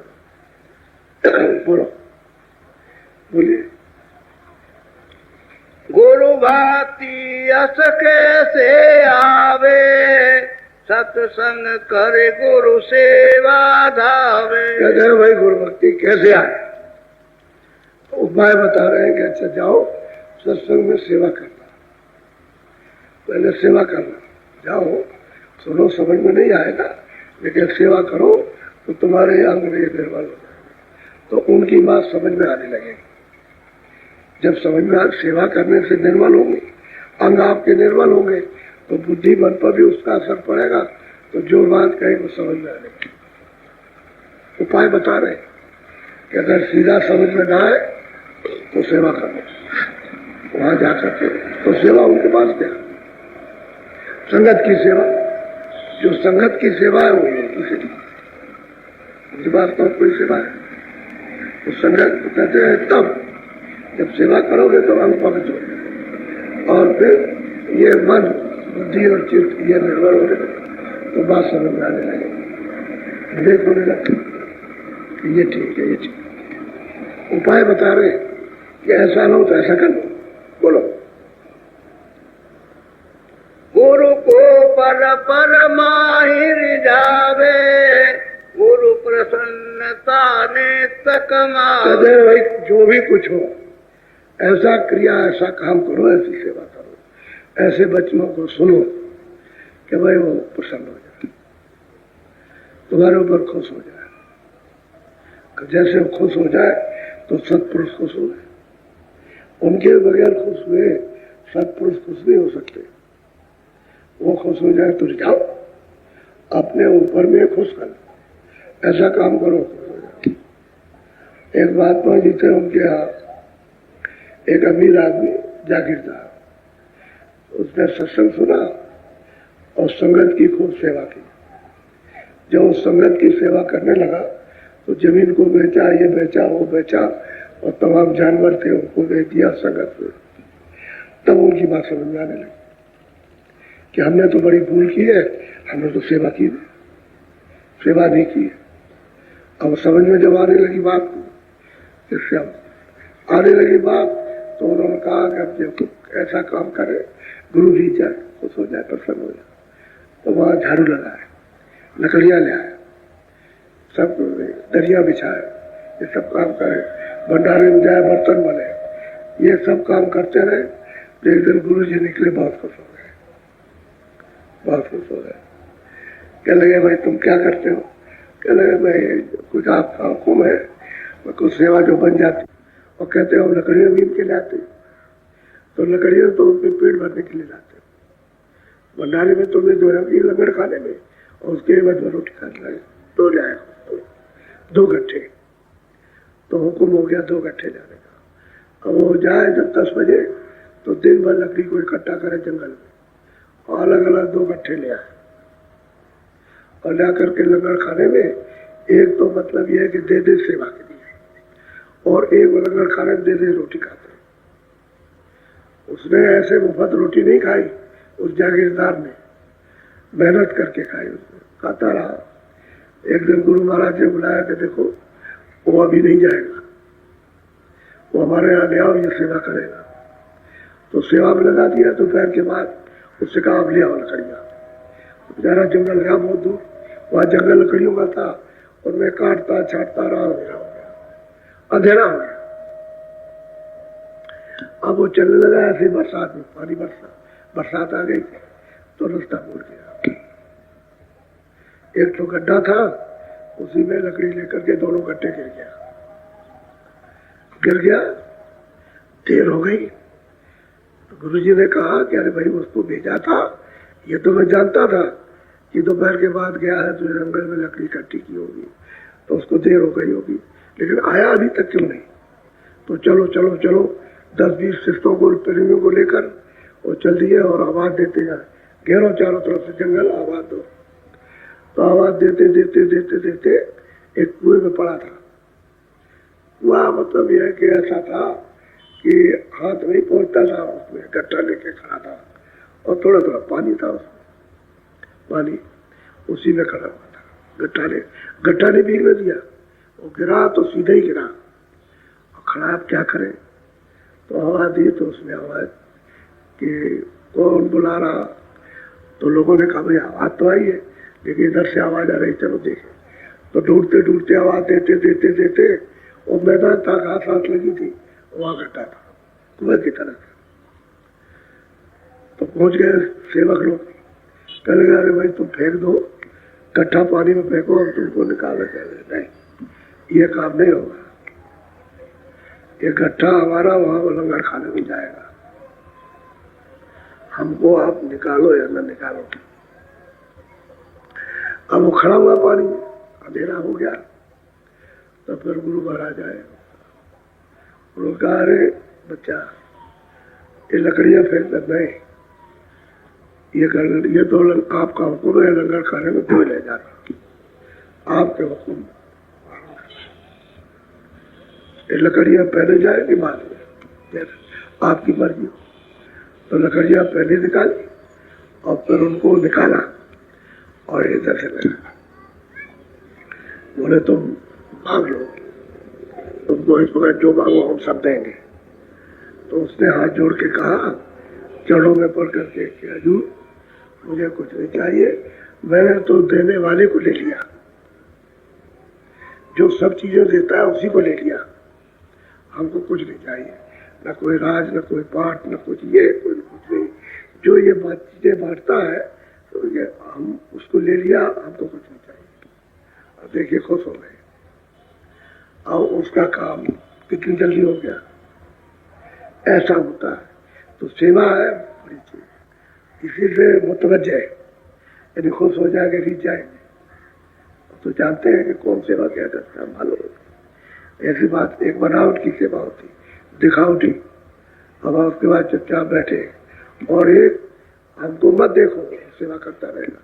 करो। बोलो बोलिए। गुरु भक्ति अस कैसे आवे, सत्संग करे गुरु सेवा धावे। कहते हैं भाई गुरु भक्ति कैसे आए, तो उपाय बता रहे हैं कि अच्छा जाओ सत्संग में सेवा करना, पहले सेवा करना, जाओ सुनो समझ में नहीं आएगा लेकिन सेवा करो तो तुम्हारे अंग निर्मल हो जाएगा, तो उनकी बात समझ में आने लगेगी। जब समझ में सेवा करने से निर्मल होंगे, अंग आपके निर्मल होंगे तो बुद्धि मन पर भी उसका असर पड़ेगा, तो जो बात कहे वो समझ में आने लगेगी। उपाय बता रहे कि अगर सीधा समझ में ना आए तो सेवा करो, वहां जाकर के तो सेवा उनके पास क्या, संगत की सेवा, जो संगत की सेवा है वो उनके पास तो कोई सेवा है। तो संगत कहते हैं तब जब सेवा करोगे तो अंग पवित्र हो और फिर ये मन बुद्धि और चित्त ये निर्भर हो गए तो बात समझ में आने लगे, विवेक होने लगे ये ठीक है, ये ठीक। उपाय बता रहे कि ऐसा ना हो तो ऐसा कर लो। बोलो। गुरु को पर पर माहिर जावे, गुरु प्रसन्नता ने तकमावे। भाई जो भी कुछ हो ऐसा क्रिया ऐसा काम करो, ऐसी सेवा करो, ऐसे बच्चों को सुनो कि भाई वो प्रसन्न हो जाए। तुम्हारे ऊपर खुश हो जाए। जैसे वो खुश हो जाए तो सत्पुरुष खुश हो गए। उनके बगैर खुश हुए सत्पुरुष खुश नहीं हो सकते। वो खुश हो जाए तो जाओ अपने ऊपर में खुश कर, ऐसा काम करो, खुश हो जाओ। एक महात्मा जी थे, उनके यहाँ एक अमीर आदमी जागीरदार, उसने सत्संग सुना और संगत की खूब सेवा की। जब उस संगत की सेवा करने लगा तो जमीन को बेचा, ये बेचा, वो बेचा, और तमाम जानवर थे उनको दे दिया संगत में। तब उनकी बात समझ में आने लगी कि हमने तो बड़ी भूल की है, हमने तो सेवा की नहीं, सेवा नहीं की है। अब समझ में जब आने लगी बात, इससे आने लगी बात, तो उन्होंने कहा कि अब जब ऐसा काम करे, गुरु जी जाए, खुश हो जाए, प्रसन्न हो जाए। तो वहां झाड़ू लगाए, लकड़ियां ले आए, सब दरिया बिछाए, ये सब काम करे, भंडारे में जाए, बर्तन बने, ये सब काम करते रहे। एक दिन गुरु जी निकले, बहुत खुश हो गए, बहुत खुश हो गए। कह लगे भाई तुम क्या करते हो? कह लगे भाई कुछ आपका हुक्म है, कुछ सेवा जो बन जाती। और कहते हो लकड़ियां बीन के लाते, तो लकड़ियां तो पेट भरने के लिए लाते, भंडारे में तुम्हें जो है लंगर खाने में, और उसके बाद में रोटी खाने लगे। तो जाए 2 गट्ठे, तो हुक्म हो गया 2 गट्ठे जाने का। अब वो जाए जब 10 बजे, तो दिन भर लकड़ी को इकट्ठा करे जंगल में, और अलग अलग 2 गट्ठे ले आए, और ला करके लंगर खाने में, एक तो मतलब यह है कि दे दे सेवा के लिए, और एक लंगर खाने में दे दे रोटी खाते। उसने ऐसे मुफ्त रोटी नहीं खाई, उस जागीरदार ने मेहनत करके खाई, उसने खाता रहा। एक दिन गुरु महाराज ने बुलाया कि देखो वो अभी नहीं जाएगा, वो हमारे यहाँ ले आओ, ये सेवा करेगा। तो सेवा में लगा दिया। दोपहर के बाद उससे कहा अब ले आओ लकड़ियाँ। बेचारा जंगल गया बहुत दूर, वहाँ जंगल लकड़ियों का था, और मैं काटता छाटता रहा, अंधेरा हो गया। अब वो चलने लगा ऐसे बरसात में, पानी बरसात आ गई तो रास्ता भूल गया। एक तो गड्ढा था, उसी में लकड़ी लेकर के दोनों गड्ढे गिर गया। देर हो गई तो गुरुजी ने कहा कि अरे भाई उसको भेजा था, ये तो मैं जानता था कि दोपहर के बाद गया है तो जंगल में लकड़ी इकट्ठी की होगी, तो उसको देर हो गई होगी, लेकिन आया अभी तक क्यों नहीं? तो चलो चलो चलो 10-20 शिष्टों को, प्रेमियों को लेकर वो चल दिए, और आवाज देते जाए, घेरो चारों तरफ से जंगल, आवाज दो। तो आवाज देते देते देते देते एक कुएं में पड़ा था। कुआं मतलब यह कि ऐसा था कि हाथ नहीं पहुंचता था, उसमें गट्ठा लेके खड़ा था, और थोड़ा थोड़ा पानी था उसमें, पानी उसी में खड़ा हुआ था। गट्ठा ने भीगने दिया, वो गिरा तो सीधा ही गिरा, और खड़ा अब क्या करे? तो आवाज दी, तो उसने आवाज कि कौन बुला रहा? तो लोगों ने कहा भाई आवाज तो आई है, लेकिन इधर से आवाज आ रही, चलो देखें। तो ढूंढते ढूंढते आवाज देते देते देते वो मैदान था, घास हाथ लगी थी, वहां गड्ढा था, कुएं की तरह था। तो पहुंच गए सेवक लोग, कह लगे अरे भाई तुम फेंक दो, गड्ढा पानी में फेंको, हम तुमको निकाल के। नहीं, ये काम नहीं होगा, ये गड्ढा हमारा वहां लंगर खाने में जाएगा, हमको आप निकालो या न निकालो। अब वो खड़ा हुआ पानी में, अंधेरा हो गया। तो फिर गुरु महाराज आए, उन्होंने कहा अरे बच्चा ये लकड़ियां फेंक नहीं, ये तो आपका हुक्म है, लंगर खाने में कोई ले जाना, आपके हुक्म। ये लकड़ियां पहले जाएगी बाद में, आपकी मर्जी हो। तो लकड़ियां पहले निकाली, और फिर उनको निकाला, और इधर से लगा, बोले तुम मांग लो, तुमको इस वक्त जो मांगो हम सब देंगे। तो उसने हाथ जोड़ के कहा, चरणों में पड़ करके कि हजूर मुझे कुछ नहीं चाहिए, मैंने तो देने वाले को ले लिया, जो सब चीजें देता है उसी को ले लिया, हमको कुछ नहीं चाहिए, न कोई राज, न कोई पाठ, न कुछ ये, कोई कुछ नहीं। जो ये चीजें बांटता है तो ये हम उसको ले लिया, हमको कुछ नहीं चाहिए। देखिए खुश हो गए, और उसका काम कितनी जल्दी हो गया। ऐसा होता है। तो सेवा है बड़ी चीज, किसी से मुतवज्जह यदि खुश हो जाएंगे, रीत जाएंगे, तो जानते हैं कि कौन सेवा क्या करता है, मालूम होता। ऐसी बात, एक बनावट की सेवा होती, दिखावटी। अब उसके बाद चुपचाप बैठे, और एक हमको मत देखो, सेवा करता रहेगा,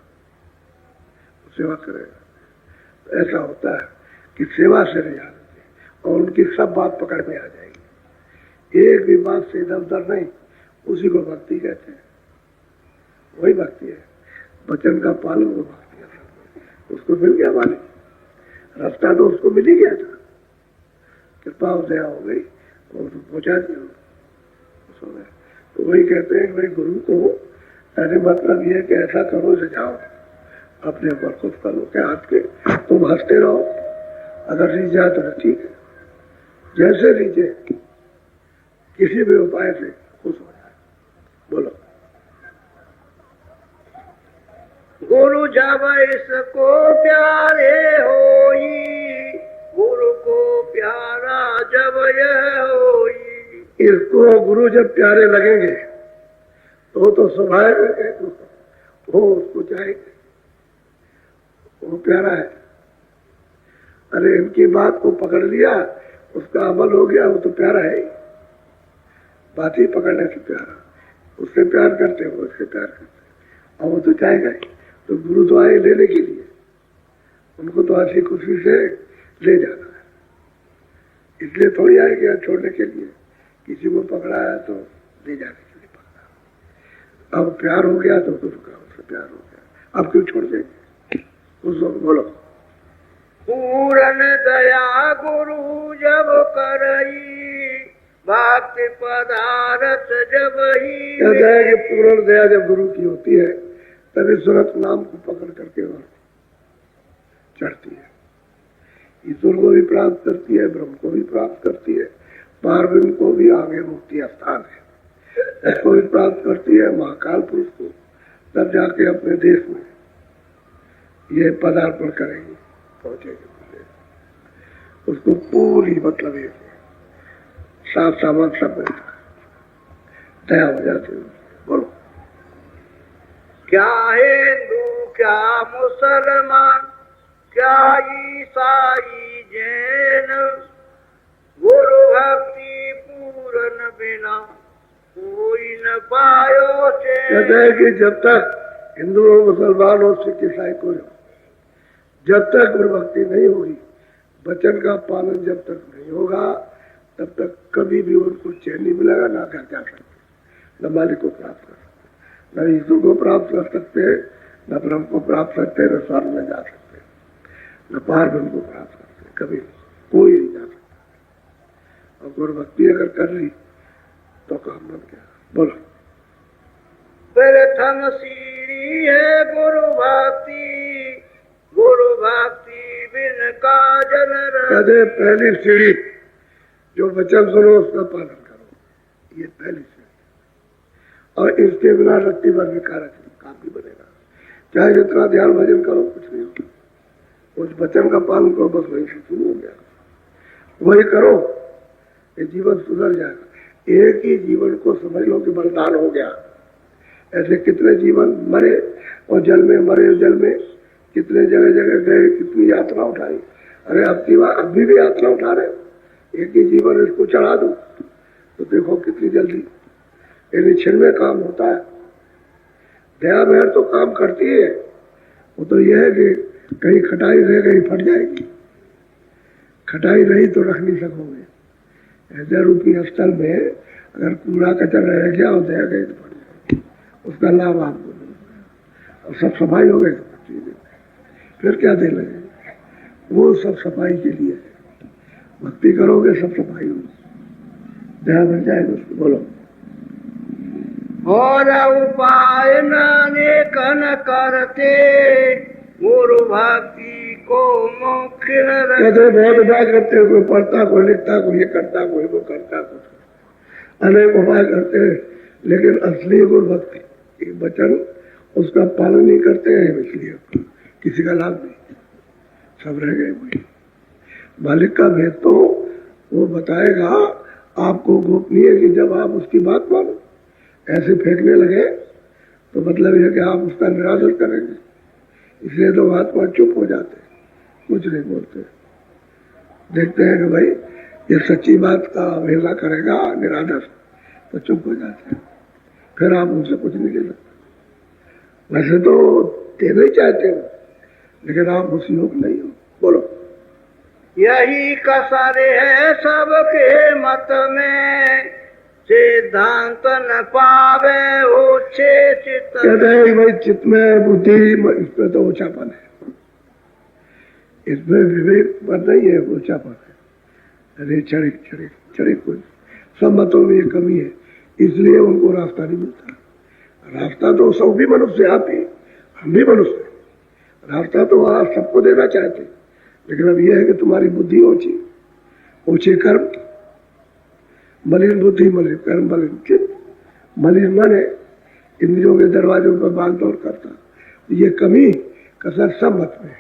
सेवा करेगा। तो ऐसा होता है कि सेवा से ले जाते, और उनकी सब बात पकड़ में आ जाएगी, एक भी बात से इधर उधर नहीं। उसी को भक्ति कहते हैं, वही भक्ति है। वचन का पालन वो भक्ति है। उसको मिल गया मालिक, रास्ता तो उसको मिल ही गया था, कृपा दया हो गई और पहुंचा दिया। तो वही कहते हैं कि भाई गुरु को ऐसे मतलब ये कि ऐसा करो, सजाओ, अपने ऊपर खुद करो के हाथ के, तुम हंसते रहो, अगर रीझ जाए तो ठीक है, जैसे रीझे किसी भी उपाय से खुश हो जाए। बोलो। गुरु जब इसको प्यारे होई, गुरु को प्यारा जब यह होई। इसको गुरु जब प्यारे लगेंगे तो स्वाभाविक है वो उसको चाहेंगे, वो प्यारा है। अरे इनकी बात को पकड़ लिया, उसका अमल हो गया, वो तो प्यारा है ही। बात ही पकड़ने से प्यारा, उससे प्यार करते हो, उससे प्यार करते, और वो तो चाहेगा ही। तो गुरु तो आए लेने के लिए, उनको तो ऐसी खुशी से ले जाना है, इसलिए थोड़ी आए गया छोड़ने के लिए। किसी को पकड़ा है तो ले जाने के लिए पकड़ा, अब प्यार हो गया तो उससे प्यार हो गया, अब क्यों छोड़ देंगे। उसको बोलो। पूरन दया गुरु जब करई, भक्ति पदारथ जब ही। कहता है कि पूर्ण दया जब गुरु की होती है, तभी सूरत नाम को पकड़ करके और चढ़ती है, ईश्वर को भी प्राप्त करती है, ब्रह्म को भी प्राप्त करती है, पारब्रह्म को भी आगे मुक्ति स्थान है, इसको भी प्राप्त करती है, महाकाल पुरुष को। तब जाके अपने देश में ये पदार्पण करेंगे, पहुंचेंगे। उसको पूरी मतलब ये साफ सामान सब मिलता है, दया हो जाती है। बोलो। क्या हिंदू क्या मुसलमान, क्या ईसाई जैन, गुरु भक्ति पूरन बिना कोई न पायो से। कहते हैं कि जब तक हिंदू हो, मुसलमान हो, सिख ईसाई कोई हो, जब तक गुरु भक्ति नहीं होगी, वचन का पालन जब तक नहीं होगा, तब तक कभी भी उनको चैन नहीं मिलेगा, ना घर जा सकते, न मालिक को प्राप्त कर सकते, न ईश्वर को प्राप्त कर सकते, न ब्रह्म को प्राप्त करते, न स्वर्ग में जा सकते, न पार ब्रह्म को प्राप्त करते, कभी कोई नहीं जा सकता। और गुरु भक्ति अगर कर ली तो काम बन गया। बोलो। प्रथम सीढ़ी है गुरु भक्ति, गुरु भक्ति बिन काजल। कहते पहली सीढ़ी जो वचन सुनो उसका पालन करो, ये पहली सीढ़ी, और इसके बिना रत्ती भर भी काम भी बनेगा। चाहे जितना ध्यान भजन करो कुछ नहीं होगा, उस वचन का पालन करो, बस वही से शुरू हो गया, वही करो, ये जीवन सुधर जाएगा। एक ही जीवन को समझ लो कि बलिदान हो गया। ऐसे कितने जीवन मरे और जल में मरे, जल में कितने जगह जगह गए, कितनी यात्रा उठाई। अरे अभी भी यात्रा उठा रहे, एक ही जीवन इसको चढ़ा दो तो देखो कितनी जल्दी यदि क्षण में काम होता है। दया मेहर तो काम करती है, वो तो यह है कि कहीं खटाई रह गई फट जाएगी, खटाई रही तो रख नहीं सकोगे। ऐसे रूपी स्थल में अगर कूड़ा कचरा रह गया और दया गई तो फट जाएगी, उसका लाभ आपको नहीं। और सब सफाई हो गई तो फिर क्या दे लगे, वो सब सफाई के लिए है। भक्ति करोगे सब सफाई होगी, दया मिल जाएगी उसको। बोलो। और उपाय नानेक न करते, गुरु भक्ति को मुख्य कहते बहुत उपाय करते हैं, कोई पढ़ता, कोई लिखता, कोई ये करता, कोई वो करता, कुछ अनेक उपाय करते हैं, लेकिन असली गुरु भक्ति वचन उसका पालन नहीं करते हैं, इसलिए किसी का लाभ नहीं। सब रह गए वही। मालिक का भेद तो वो बताएगा आपको गोपनीय कि जब आप उसकी बात मानो। ऐसे फेंकने लगे तो मतलब यह कि आप उसका निरादर करेंगे, इसलिए तो महात्मा चुप हो जाते, कुछ नहीं बोलते। देखते हैं कि भाई ये सच्ची बात का अवहेलना करेगा निरादर, तो चुप हो जाते हैं, फिर आप उनसे कुछ नहीं ले सकते। वैसे तो देना ही चाहते हो, लेकिन आप उस योग नहीं हो। बोलो। यही कसरे है सबके मत में, सिद्धांत न पावे ऊंचे चित्त। कहते हैं भाई चित्त में बुद्धि, इसमें तो ऊंचापन है, इसमें विवेक पर नहीं है, ऊंचापन है। अरे चढ़िक चढ़िक चढ़िक कोई सब मतों में ये कमी है, इसलिए उनको रास्ता नहीं मिलता। रास्ता तो सब भी मनुष्य, आप भी, हम भी मनुष्य, रास्ता तो आप सबको देना चाहते, लेकिन अब यह है कि तुम्हारी बुद्धि ऊंची, ऊंचे कर्म, मलिन बुद्धि मलिन कर्म मलिन चित्त। मलिन मन है, इंद्रियों के दरवाजों पर बांध दौड़ करता, ये कमी कसर सब मत में।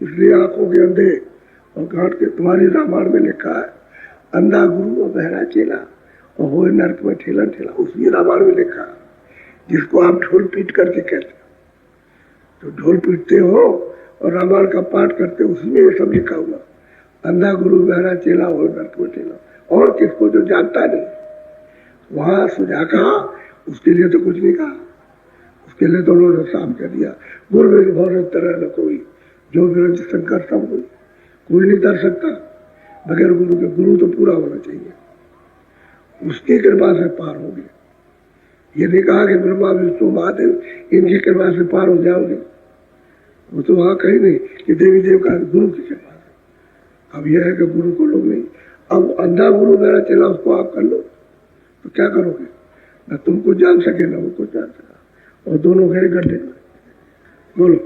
इसलिए आंखों के अंधे और गांठ के, तुम्हारी रामायण में लिखा है अंधा गुरु और बहरा चेला और हो नरक में ठेला ठेला, उसी रामायण में लिखा है, जिसको आप ढोल पीट करके कहते हो। तो ढोल पीटते हो और रामायण का पाठ करते हो, उसी में ये सब लिखा हुआ, अंधा गुरु बहरा चेला हो नरक में ठेला। और किसको जो जानता नहीं, वहां सुझा कहा, उसके लिए तो कुछ नहीं कहा, उसके लिए तो उन्होंने साफ कर दिया, गुरु में तरह न कोई, जो विरंज शंकर सब हुई, कोई नहीं कर सकता बगैर गुरु के। गुरु तो पूरा होना चाहिए, उसकी कृपा से पार होगी। ये नहीं कहा कि ब्रह्मा विष्णु महादेव इनकी कृपा से पार हो जाओगे, वो तो वहां कहीं नहीं कि देवी देव का, गुरु की कृपा से। अब यह है कि गुरु को लोग नहीं, अब अंधा गुरु मेरा चला, उसको आप कर लो तो क्या करोगे, न तुमको जान सके ना उनको जान सका, और दोनों गए गड्ढे में। बोलो।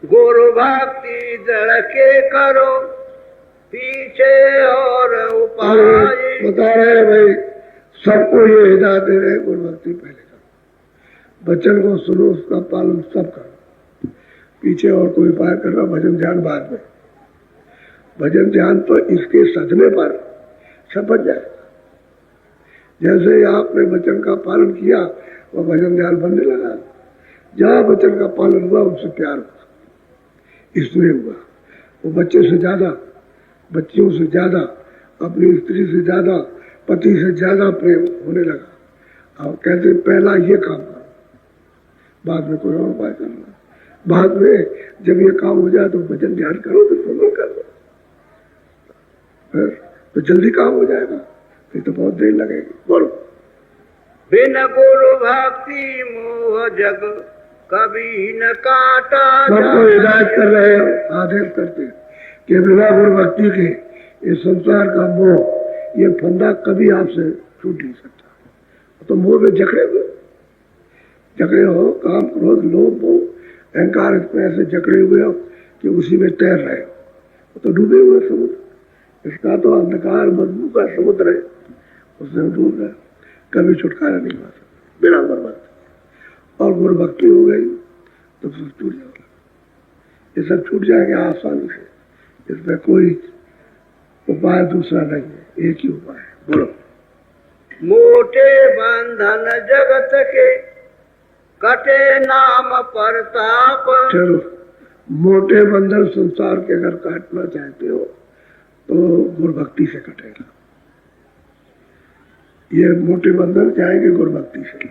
गुरु भक्ति जड़ के करो पीछे और उपाय। बता रहे भाई सबको ये हिदायत दे रहे, गुरु भक्ति पहले करो, बच्चन को सुनो, उसका पालन सब करो, पीछे और कोई उपाय करना, भजन ध्यान बाद में। भजन ध्यान तो इसके सदमे पर सपट जाएगा। जैसे ही आपने वचन का पालन किया, वह भजन ध्यान बनने लगा। जहां वचन का पालन हुआ, उनसे प्यार हुआ, इसमें हुआ। वो बच्चे से ज्यादा, बच्चियों से ज्यादा, अपनी स्त्री से ज्यादा, पति से ज्यादा प्रेम होने लगा। अब कहते पहला ये काम करो, बाद में कोई और उपाय करना। बाद में जब ये काम हो जाए तो भजन ध्यान करो, तो सुनो कर लो, तो जल्दी काम हो जाएगा, फिर तो बहुत देर लगेगी। बोलो। बिन गुरु भक्ति मोह जग कभी न काटा। सबको हिदायत कर रहे हैं, आदेश करते कि बिना गुरु भक्ति के इस संसार का मोह, ये फंदा कभी आपसे छूट नहीं सकता। तो मोह में जकड़े हो, काम क्रोध लोभ मोह अहंकार, इसमें ऐसे जकड़े हुए हो कि उसी में तैर रहे हो, तो डूबे हुए समुद्र। इसका तो अंधकार बदबू का समुद्र है, उससे डूब रहे, कभी छुटकारा नहीं पा सकते बिना गुरु भक्ति। और गुरु भक्ति हो गई तो सब छूट जाएगा, ये सब छूट जाएगा आसानी से। इसमें कोई उपाय दूसरा नहीं है, एक ही उपाय है। बोलो। मोटे बंधन जगत के कटे नाम परताप। चलो, मोटे बंधन संसार के अगर काटना चाहते हो तो गुरु भक्ति से कटेगा। ये मोटे बंधन जाएंगे गुरु भक्ति से,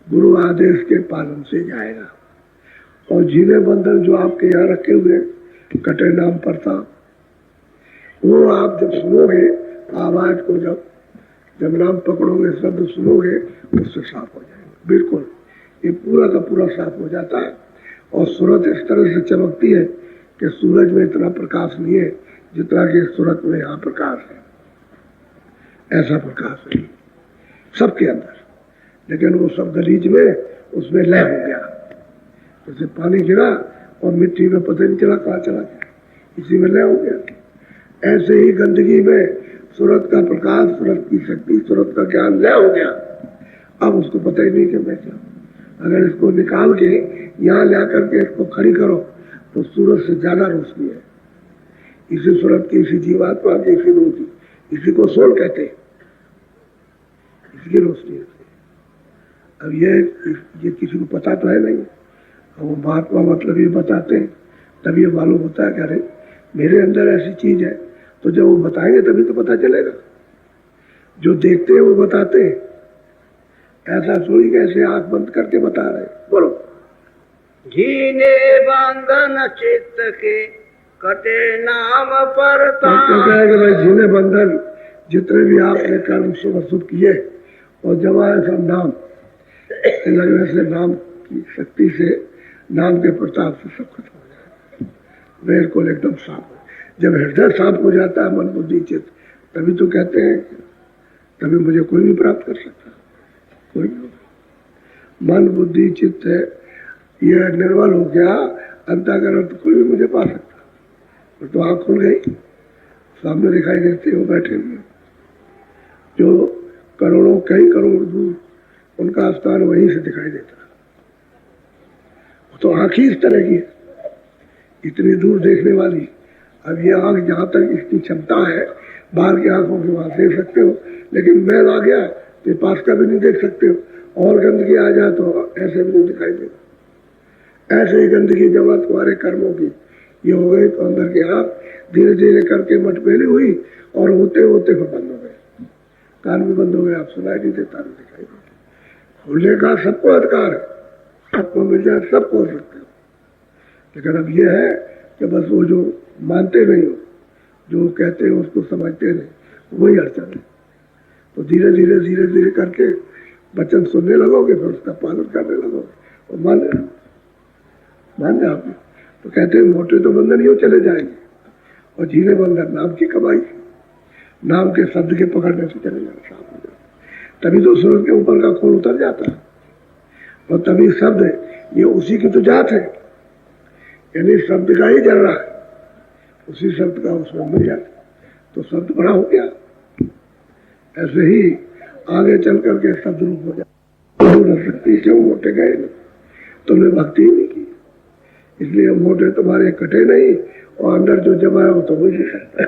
गुरु आदेश के पालन से जाएगा। और जिन्हें बंधन जो आपके यहाँ रखे हुए कटे नाम परताप, वो आप जब सुनोगे आवाज को, जब नाम पकड़ोगे, शब्द सुनोगे, उससे साफ हो जाएगा। बिल्कुल ये पूरा का पूरा साफ हो जाता है। और सूरत इस तरह से चमकती है कि सूरज में इतना प्रकाश नहीं है जितना कि सूरत में यहाँ प्रकाश है। ऐसा प्रकाश है सबके अंदर, लेकिन वो सब गलीज में उसमें लय हो गया। जैसे पानी गिरा और मिट्टी में पता नहीं चला कहाँ चला गया, इसी में लय हो गया। ऐसे ही गंदगी में सूरत का प्रकाश, सूरत की शक्ति, सूरत का ज्ञान लय हो गया। अब उसको पता ही नहीं कि मैं क्या। अगर इसको निकाल के यहाँ ला करके इसको खड़ी करो तो सूरज से ज्यादा रोशनी है। इसी सूरत की, इसी जीवात्मा की, इसी रूह की, इसी को सोल कहते हैं, इसकी रोशनी है। अब ये किसी को पता तो है नहीं। वो महात्मा मतलब ये बताते हैं, तब ये मालूम होता है कि अरे मेरे अंदर ऐसी चीज है। तो जब वो बताएंगे तभी तो पता चलेगा। जो देखते हैं वो बताते हैं, ऐसा थोड़ी कैसे आंख बंद करके बता रहे। बोलो। जीने बंधन चित्त के कटे नाम पर भाई जीने बंधन जितने भी आपने कर्म शुभ किए और जमाए सब नाम लगने से, नाम की शक्ति से, नाम के प्रताप से सब खत्म हो जाए। बिल्कुल एकदम साफ हो। जब हृदय साफ हो जाता है, मन बुद्धि चित्त, तभी तो कहते हैं, तभी मुझे कोई भी प्राप्त कर सकता, कोई भी। मन बुद्धि चित्त है ये निर्मल हो गया, अंतःकरण तो कोई भी मुझे पा सकता। तो आँख खुल गई, सामने दिखाई देते हो बैठे हुए जो करोड़ों कई करोड़ दूर, उनका स्थान वहीं से दिखाई देता। तो आंख ही इस तरह की है, इतनी दूर देखने वाली। अब ये आंख जहां तक इसकी क्षमता है, बाहर की आंखों से वहां देख सकते हो, लेकिन मैल आ गया तो पास का भी नहीं देख सकते हो, और गंदगी आ जाए तो ऐसे भी नहीं दिखाई देगा। ऐसे ही गंदगी जब तुम्हारे कर्मों की ये हो गई तो अंदर की आंख धीरे धीरे करके मटमेली हुई और होते होते फिर बंद हो गए, कान भी बंद हो गए, आप सुनाई नहीं देता, नहीं दिखाई देता। खोलने का सबको अधिकार है, सबको मिल जाए, सबको हो सकते हो। लेकिन अब ये है कि बस वो जो मानते नहीं हो, जो कहते हो उसको समझते नहीं, वही अड़चन है। तो धीरे धीरे धीरे धीरे करके वचन सुनने लगोगे, फिर उसका पालन करने लगोगे और मान जाओगे। तो कहते हैं मोटे तो बंधन यूं चले जाएंगे, और जीने बंधन नाम की कमाई, नाम के शब्द के पकड़ने से चले जाए, साफ हो जाए। तभी तो सूरज के ऊपर का खोल उतर जाता है, और तभी शब्द ये उसी की तो जात है, यानी शब्द का ही जल रहा है, उसी शब्द का उसमें मिल जाता, तो शब्द बड़ा हो गया। ऐसे ही आगे चल करके शब्द रूप हो जाता। क्यों मोटे गए नहीं, तुमने भक्ति ही नहीं की, इसलिए मोटे तुम्हारे कटे नहीं, और अंदर जो जमा है वो तो हो नहीं सकता।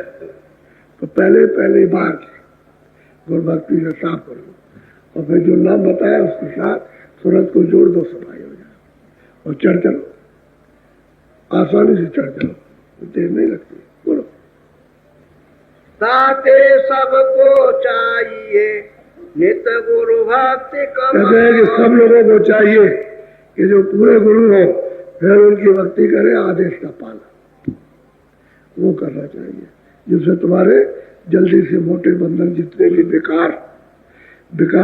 तो पहले बार गुरु भक्ति से साफ कर लो, और फिर जो नाम बताया उसके साथ सूरज को जोड़ दो, सफाई हो जाए, और चढ़ चलो, आसानी से चढ़ चलो, देर नहीं लगती। बोलो। साथे सबको चाहिए नित गुरु भक्ति कहते हैं कि सब लोगों को चाहिए कि जो पूरे गुरु हो फिर उनकी भक्ति करे, आदेश का पालन वो करना चाहिए, जिससे तुम्हारे जल्दी से मोटे बंधन जितने भी बेकार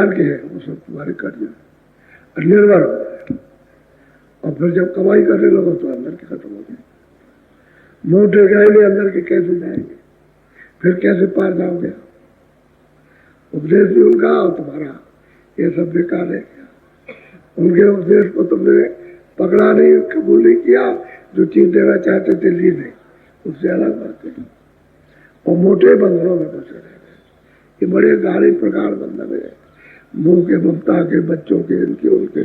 के हैं वो सब तुम्हारे कट जाए, निर्भर हो जाए। और फिर जब कमाई करने लगो तो अंदर के खत्म हो जाए। मोटे गए अंदर के कैसे जाएंगे, फिर कैसे पार जाओगे। उपदेश भी उनका और तुम्हारा ये सब बेकार है। उनके उपदेश को तुमने पकड़ा नहीं, कबूल नहीं किया, जो चीज देना चाहते थे ली नहीं, उससे अलग बात है। और मोटे बंधनों में फंसे रह गए। ये बड़े गाढ़े प्रकार बंधन है, मुंह के ममता के, बच्चों के, इनके उनके,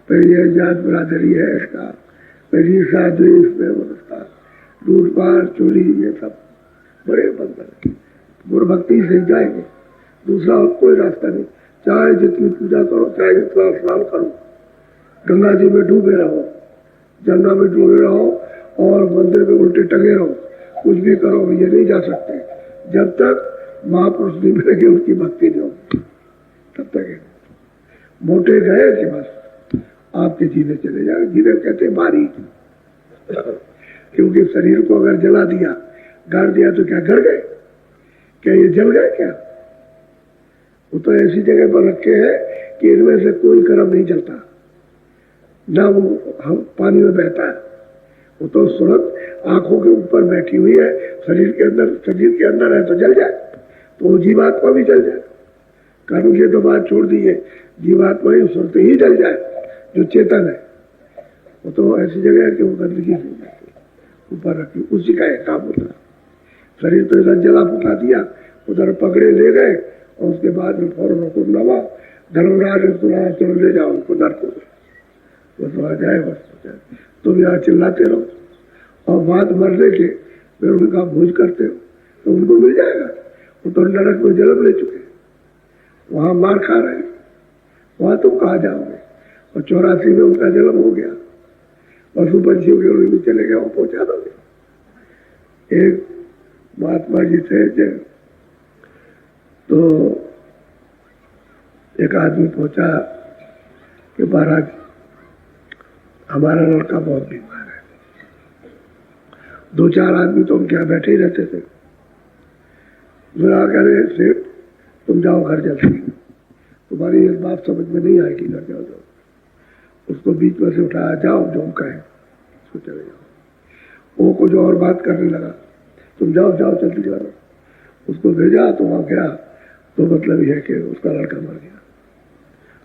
फिर ये जात बिरादरी है इसका, फिर ईर्षा द्वेष में उसका, लूटपाट चोरी, ये सब बड़े बंधन है। गुरु भक्ति से जाएंगे, दूसरा कोई रास्ता नहीं। चाहे जितनी पूजा करो, चाहे जितना स्नान करो, गंगा जी में डूबे रहो, जमुना में डूबे रहो, और मंदिर में उल्टे टंगे रहो, कुछ भी करो, ये नहीं जा सकते जब तक महापुरुष नहीं मिलेंगे, उनकी भक्ति नहीं होगी तब तक। मोटे गए कि बस आपके जीने चले जाए। जीने कहते हैं बारी, क्योंकि शरीर को अगर जला दिया, गाड़ दिया तो क्या गड़ गए, क्या ये जल गए क्या? वो तो ऐसी जगह पर रखे हैं कि इनमें से कोई कर्म नहीं चलता, ना वो हम पानी में बहता है। वो तो सूरत आंखों के ऊपर बैठी हुई है, शरीर के अंदर है तो जल जाए, तो वो जीवात्मा भी जल जाए। कर्म की तो बात छोड़ दी है, जीवात्मा ही सूरत ही जल जाए, जो चेतन है। वो तो ऐसी जगह है कि वो गंदगी से ऊपर रखी, उसी का एक काम होता है। शरीर तो इधर जला फुका दिया, उधर पकड़े ले गए, और उसके बाद में फौरन हुक्म नवा, धर्मराज ने सुना, चलो ले जाओ उनको नरक में, बस वहां जाए, बस तुम यहाँ चिल्लाते रहो, और बात मरने के फिर उनका भोज करते हो तो उनको मिल जाएगा। वो तो नरक में जन्म ले चुके, वहां मार खा रहे हैं, वहां तुम कहाँ जाओगे। और 84 में उनका जन्म हो गया, पशु पंछियों के रूप में चले गए, वहां पहुंचा दोगे। एक महात्मा जी थे तो एक आदमी पहुंचा कि महाराज हमारा लड़का बहुत बीमार है। 2-4 आदमी तो उनके यहाँ बैठे ही रहते थे। सेठ तुम जाओ घर जल्दी, तुम्हारी इस बात समझ में नहीं आएगी, घर जाओ जाओ। उसको बीच में से उठाया, जाओ जो हम कहें उसको चले जाओ। वो कुछ और बात करने लगा, तुम जाओ जाओ जल्दी जाओ। उसको भेजा तो वहां गया तो मतलब यह कि उसका लड़का मर गया।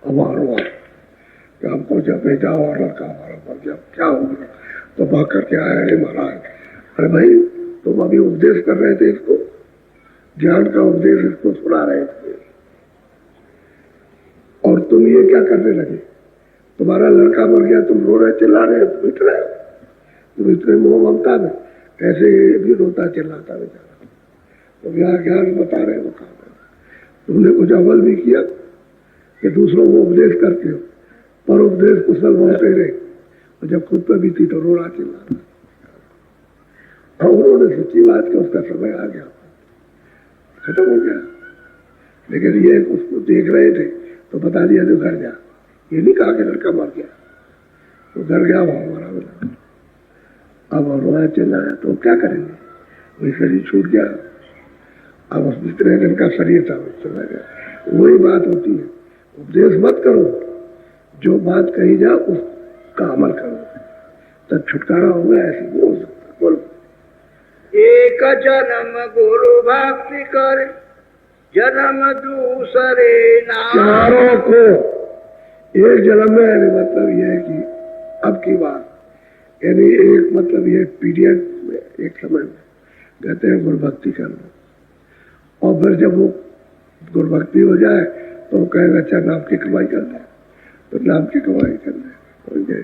अब वहां कि हमको जब भेजा और लड़का हमारा मर गया, क्या होगा। तो भाग करके आया, अरे महाराज, अरे भाई तुम अभी उपदेश कर रहे थे इसको, ज्ञान का उपदेश इसको सुना रहे थे और तुम ये क्या करने लगे। तुम्हारा लड़का मर गया, तुम रो रहे चिल्ला रहे, तुम इतने मोह ममता में ऐसे भी रोता चिल्लाता बेचारा। तुम यहाँ ज्ञान बता रहे हो, तुमने कुछ अमल भी किया कि दूसरों को उपदेश करते हो, पर उपदेश कुशल बोलते रहे और जब खुद पे बीती तो रोना चिल्लाना। और उन्होंने सच्ची बात कि उसका समय आ गया, खत्म हो गया। लेकिन ये उसको देख रहे थे तो बता दिया जो घर जा, ये नहीं कहा कि लड़का मर गया। तो घर गया, वहां मरा मिला। अब रोना चिल्लाया तो क्या करेंगे, वही शरीर छूट गया। अब उस जितने दिन का शरीर था चला गया। वही बात होती है, उपदेश मत करो, जो बात कही जा उसका अमल करो, तब छुटकारा होगा। ऐसे नहीं हो सकता। बोलो। एक जन्म गुरु भक्ति कर, जन्म दूसरे नाम। चारों को एक जन्म में, यानी मतलब यह है कि अब की बात, यानी एक मतलब ये पीरियड में, एक समय में कहते हैं गुरु भक्ति करना। और फिर जब वो गुरु भक्ति हो जाए तो वो कहेगा अच्छा नाम की कमाई कर ले, तो नाम की कमाई कर ले।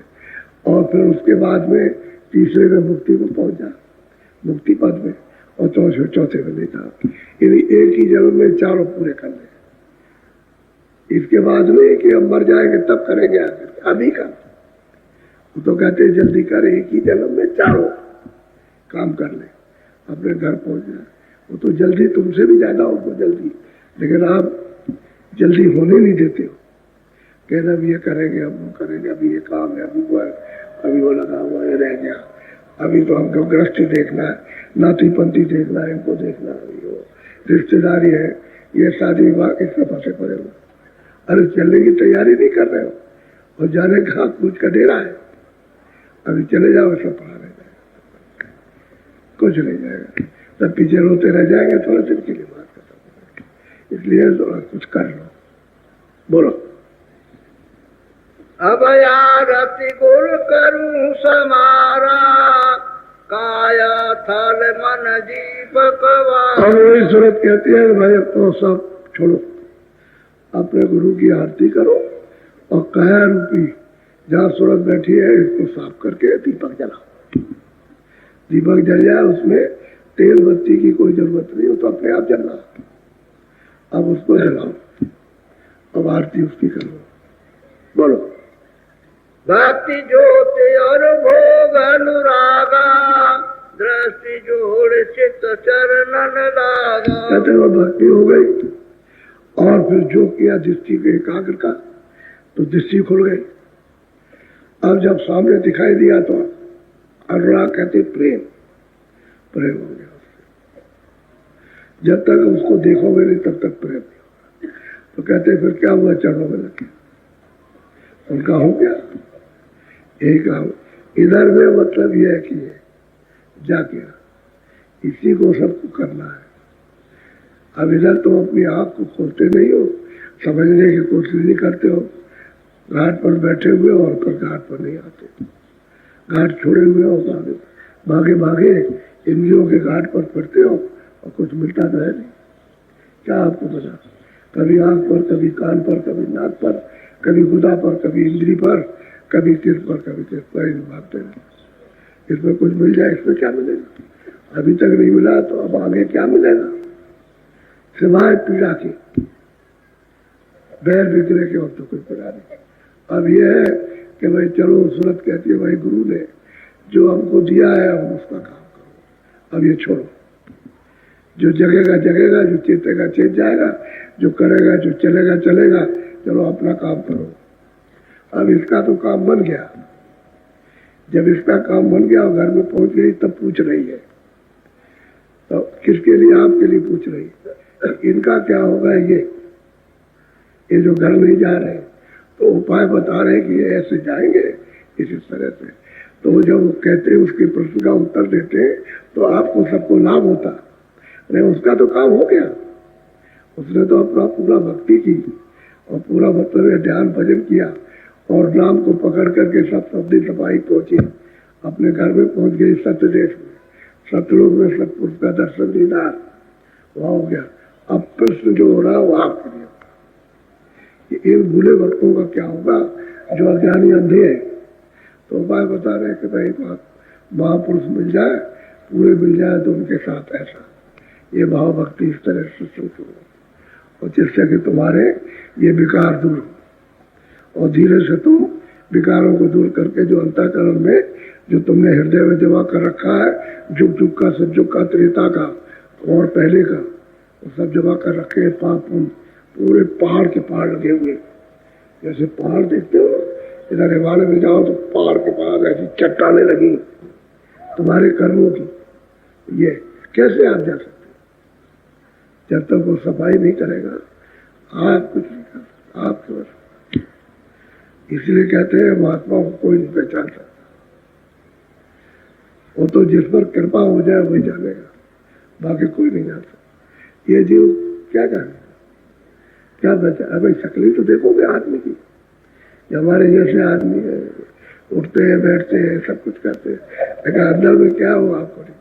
और फिर उसके बाद में तीसरे में मुक्ति को पहुंच जा, मुक्ति पद में, और चौथे में नहीं था। यानी एक ही जन्म में चारों पूरे कर ले। इसके बाद में कि हम मर जाएंगे तब करेंगे, अभी का वो तो कहते हैं जल्दी कर, एक ही जन्म में चारों काम कर ले, अपने घर पहुंच जाए। वो तो जल्दी तुमसे भी ज्यादा उनको जल्दी, लेकिन आप जल्दी होने नहीं देते हो। कहना अभी ये करेंगे, अब वो करेंगे, अभी ये काम है, अभी वो लगा हुआ है, रह गया, अभी तो हमको गृहस्थी देखना है, नाती पंथी देखना है, इनको देखना है, अभी वो रिश्तेदारी है, ये शादी विवाह इससे फंसे पड़े हो। अरे चलने की तैयारी नहीं कर रहे हो और जाने का कुछ का डेरा है, अभी चले जाओ, सब पड़ा रह जाएगा, कुछ नहीं जाएगा, तब पीछे रोते रह जाएंगे, थोड़ा देर के लिए बात खत्म हो जाएगी। इसलिए थोड़ा कुछ कर लो। बोलो। अब आरती गुरु करूं समारा, काया थल मन जीवकवा। अब वही सूरत कहती है भाई अब तो सब छोड़ो, अपने गुरु की आरती करो और काया रूपी जहाँ सूरत बैठी है इसको साफ करके दीपक जलाओ। दीपक जल जाए, उसमें तेल बत्ती की कोई जरूरत नहीं, वो तो अपने आप जलना। अब उसको जलाओ, अब आरती उसकी करो। बोलो। भक्ति ज्योति और भोग अनुरागा, दृष्टि जोड़ चित्त चरणन लागा। कहते हैं भक्ति हो गई और फिर जो किया दृष्टि के एकाग्र का, तो दृष्टि खुल गई। अब जब सामने दिखाई दिया तो अनुराग कहते प्रेम, प्रेम हो गया उससे। जब तक उसको देखोगे नहीं तब तक प्रेम नहीं होगा। तो कहते फिर क्या हुआ, चरणों में लगे, उनका हो गया एक। इधर में मतलब यह है कि जा गया, इसी को सबको करना है। अब इधर तो अपनी आंख को खोलते नहीं हो, समझने की कोशिश नहीं करते हो, घाट पर बैठे हुए और फिर घाट पर नहीं आते, घाट छोड़े हुए हो, भागे भागे इंद्रियों के घाट पर फिरते हो और कुछ मिलता तो है नहीं। क्या आपको पता, कभी आंख पर, कभी कान पर, कभी नाक पर, कभी गुदा पर, कभी इंद्री पर, कभी तीर्थ पर, कभी तीर्थ पर भागते रहे। इसमें कुछ मिल जाए, इसमें क्या मिलेगा? अभी तक नहीं मिला तो अब आगे क्या मिलेगा सिवाय पीड़ा की? बैर बिगड़े के और तो कोई पीड़ा नहीं। अब ये है कि भाई चलो सूरत कहती है भाई गुरु ने जो हमको दिया है हम उसका काम करो, अब ये छोड़ो। जो जगेगा जगेगा, जो चेतेगा चेत जाएगा, जो करेगा जो चलेगा चलेगा, चलो अपना काम करो। अब इसका तो काम बन गया। जब इसका काम बन गया और घर में पहुंच गई तब पूछ रही है, तो किसके लिए? आपके लिए पूछ रही है। इनका क्या होगा? ये जो घर नहीं जा रहे तो उपाय बता रहे कि ये ऐसे जाएंगे इसी तरह से। तो जब वो कहते उसके प्रश्न का उत्तर देते तो आपको सबको लाभ होता। नहीं, उसका तो काम हो गया। उसने तो अपना पूरा भक्ति की और पूरा मतलब ध्यान भजन किया और नाम को पकड़ करके सब सब्जी सफाई पहुंची, अपने घर में पहुंच गई सत्य देश में, सतलोक में सतपुरुष का दर्शन दीदार वहां हो गया। अब प्रश्न जो हो रहा है वो आपके लिए, इन भूले भक्तों का क्या होगा जो अज्ञानी अंधे है? तो उपाय बता रहे कि भाई महापुरुष मिल जाए, पूरे मिल जाए तो उनके साथ ऐसा ये भाव भक्ति इस तरह से सोचो और जिससे कि तुम्हारे ये विकार दूर हो और धीरे से तुम विकारों को दूर करके जो अंतःकरण में जो तुमने हृदय में जमा कर रखा है, जुग जुग का सतयुग का त्रेता का और पहले का, वो सब जमा कर रखे। पाप पूरे पहाड़ के पहाड़ लगे हुए, जैसे पहाड़ देखते हो इधर हिमालय में जाओ तो पहाड़ के पहाड़ ऐसी चट्टाने लगी तुम्हारे कर्मों की। ये कैसे आप जा सकते? जब तक वो सफाई नहीं करेगा आप कुछ नहीं कर सकते। आप केवल इसलिए कहते हैं महात्मा को कोई नहीं पहचान सकता। वो तो जिस पर कृपा हो जाए वही जानेगा, बाकी कोई नहीं जान सकता। ये जीव क्या जाने, क्या बचा? अरे शक्ल तो देखोगे आदमी की, जो हमारे जैसे आदमी है, उठते हैं बैठते हैं सब कुछ करते हैं, लेकिन अंदर में क्या हो आपको नहीं।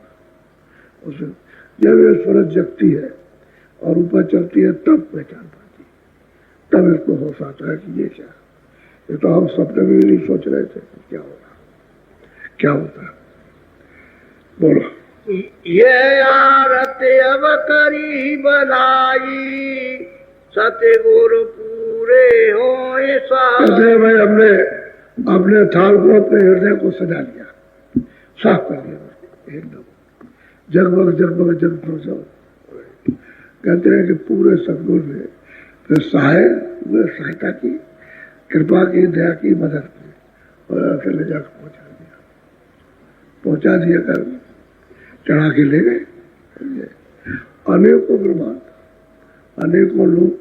उसे जब ये सूरज जगती है और ऊपर चलती है तब पहचान पाती, तब इसको होश आता है कि ये क्या। ये तो हम सपने में भी नहीं सोच रहे थे क्या होगा, क्या होता है। बोलो। ये आरत अब करी बनाई, सतगुरु पूरे हो कहते भाई हमने अपने थाल को अपने हृदय को सजा लिया, साफ कर दिया एकदम, जगमग जगमग जगमग। कहते हैं कि पूरे सतगुरु ने फिर सहायता की, कृपा की, दया की, मदद की और ऐसे ले जाकर पहुंचा दिया कर चढ़ा के ले गए। अनेकों ब्रह्मांड, अनेकों लोग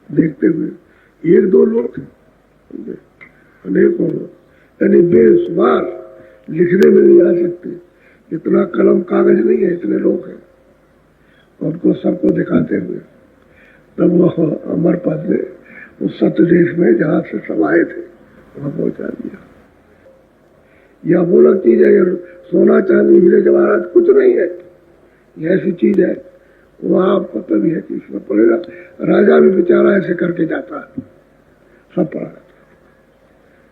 देखते हुए, एक दो लोग, अनेकों लोग, यानी बेशुमार लिखने में नहीं आ सकते, इतना कलम कागज नहीं है, इतने लोग हैं। उनको सबको दिखाते हुए तब वो अमर पद ने उस सत्य देश में जहां से समाये थे वहां पहुंचा दिया। यह अमूलक चीज है, सोना चांदी हीरे जवाहरात कुछ नहीं है, यह ऐसी चीज है। वहां आपको तभी है कि इसमें पड़ेगा। राजा भी बेचारा ऐसे करके जाता है, सब पड़ा रहता है।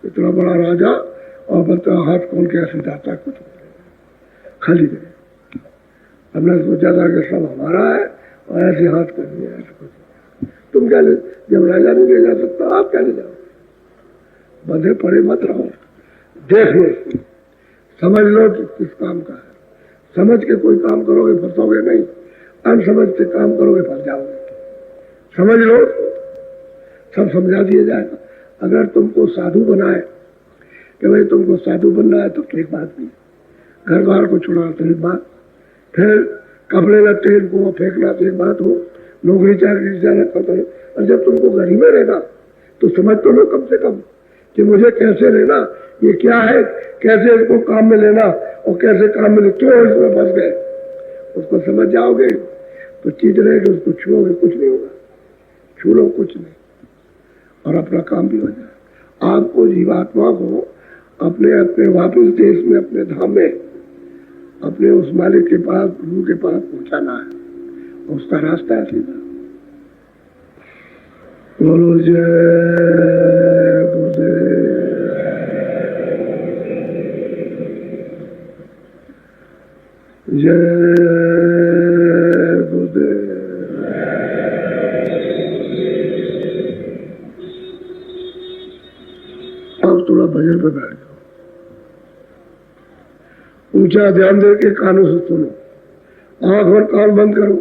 इतना बड़ा राजा और बता हाथ खोल के ऐसे जाता है, कुछ खाली नहीं। हमने सोचा था कि सब हमारा है और ऐसे हाथ कर दिया, ऐसे कुछ। तुम क्या ले, जब राजा नहीं ले जा सकता आप क्या ले जाओ? बंधे पड़े मत रहो, देख लो, समझ लो कि किस काम का है। समझ के कोई काम करोगे फंसोगे नहीं, अनसमझ से काम करोगे फंस जाओगे। समझ लो, सब समझा दिया जाएगा। अगर तुमको साधु बनाए कि भाई तुमको साधु बनना है तो ठीक बात नहीं, घर बार को छुड़ा तो एक बात, फिर कपड़े लत्ते इनको फेंकना तो एक बात हो, नौकरी चाकरी जाना पड़ता है। और जब तुमको घर ही में रहना तो समझ तो लो कम से कम कि मुझे कैसे रहना, ये क्या है, कैसे इसको काम में लेना और कैसे काम में क्यों इसमें फंस गए, उसको समझ जाओगे तो चीज रहेगी। उसको छूओगे कुछ नहीं होगा, छू लो कुछ नहीं और अपना काम भी हो जाए। आपको जीवात्मा को अपने अपने वापस देश में, अपने धाम में, अपने उस मालिक के पास, गुरु के पास पहुंचाना है। उसका रास्ता है सीधा। बोलो जय गुरुदेव। गुरुदेव। अब थोड़ा भजन पे बैठ जाओ, ऊंचा ध्यान दे के कानों से सुनो, आंख और कान बंद करो।